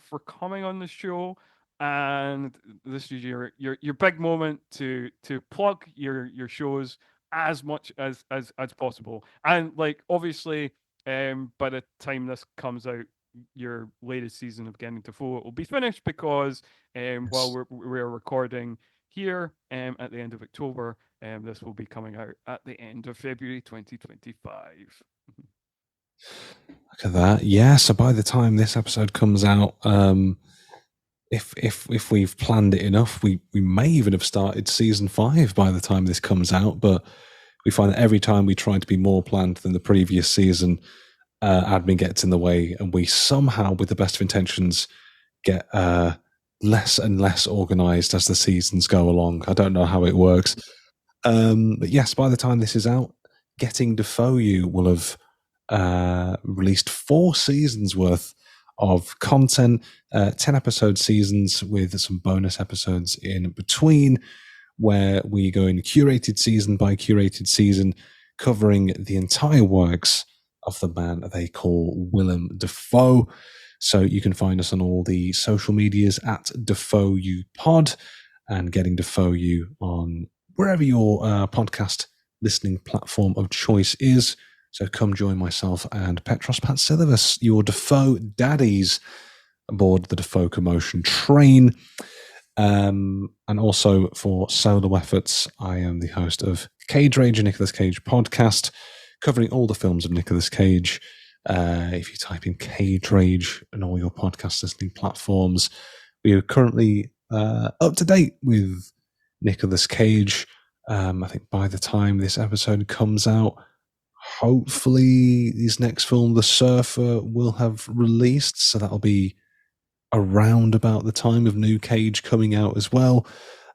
for coming on the show. And this is your big moment to plug your shows as much as possible, and like obviously by the time this comes out, your latest season of Getting Dafoe will be finished because while Yes. we're recording here at the end of October, this will be coming out at the end of February 2025. Look at that. Yeah, so by the time this episode comes out, if we've planned it enough, we may even have started season 5 by the time this comes out. But we find that every time we try to be more planned than the previous season, admin gets in the way, and we somehow, with the best of intentions, get less and less organized as the seasons go along. I don't know how it works. But yes, by the time this is out, Getting Dafoe You will have released 4 seasons worth of content, 10 episode seasons with some bonus episodes in between, where we go in curated season by curated season, covering the entire works of the man they call Willem Dafoe. So you can find us on all the social medias at Dafoe You Pod, and Getting Dafoe You on wherever your podcast listening platform of choice is. So come join myself and Petros Patsilivas, your Dafoe daddies, aboard the Dafoe Commotion train. And also for solo efforts, I am the host of Cage Rage, a Nicolas Cage podcast, covering all the films of Nicolas Cage. If you type in Cage Rage on all your podcast listening platforms, we are currently up to date with Nicolas Cage. I think by the time this episode comes out, hopefully his next film, The Surfer, will have released. So that'll be around about the time of New Cage coming out as well.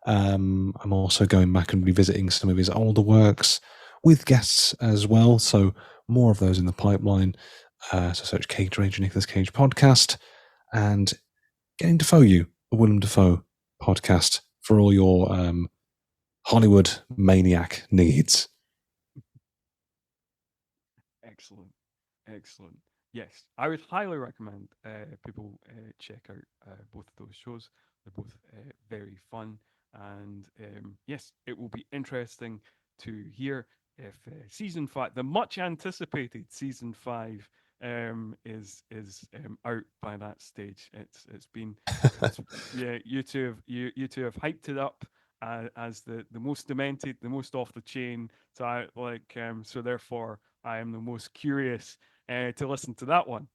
I'm also going back and revisiting some of his older works with guests as well. So more of those in the pipeline. So search Cage Rage, Nicolas Cage podcast, and Getting Dafoe You, a Willem Dafoe podcast for all your Hollywood maniac needs. Excellent. Excellent. Yes, I would highly recommend people check out both of those shows. They're both very fun, and yes, it will be interesting to hear if season 5, the much anticipated season 5, is out by that stage. It's been it's yeah, you two have hyped it up as the most demented, the most off the chain. So I like so therefore I am the most curious to listen to that one.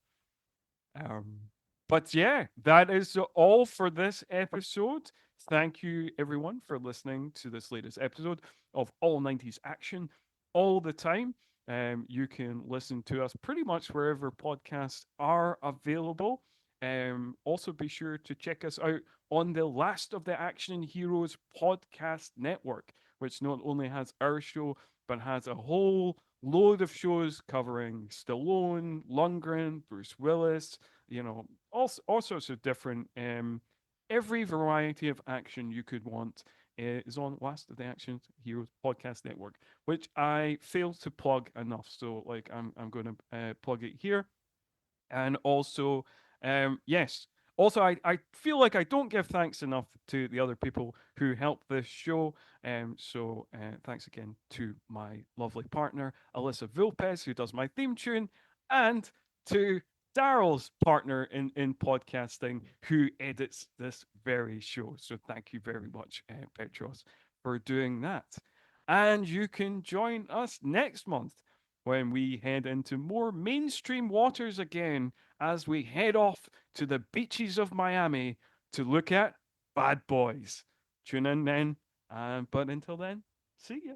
Um, but yeah, that is all for this episode. Thank you, everyone, for listening to this latest episode of All 90s Action all the time. You can listen to us pretty much wherever podcasts are available. Also, be sure to check us out on the Last of the Action Heroes podcast network, which not only has our show, but has a whole load of shows covering Stallone, Lundgren, Bruce Willis, all sorts of different, every variety of action you could want is on Last of the Action Heroes podcast network, which I failed to plug enough. So, like, I'm going to plug it here. And also, yes, also, I feel like I don't give thanks enough to the other people who help this show. So thanks again to my lovely partner, Alyssa Vilpes, who does my theme tune, and to Daryl's partner in podcasting, who edits this very show. So thank you very much, Petros, for doing that. And you can join us next month when we head into more mainstream waters again as we head off to the beaches of Miami to look at Bad Boys. Tune in then. But until then, see ya.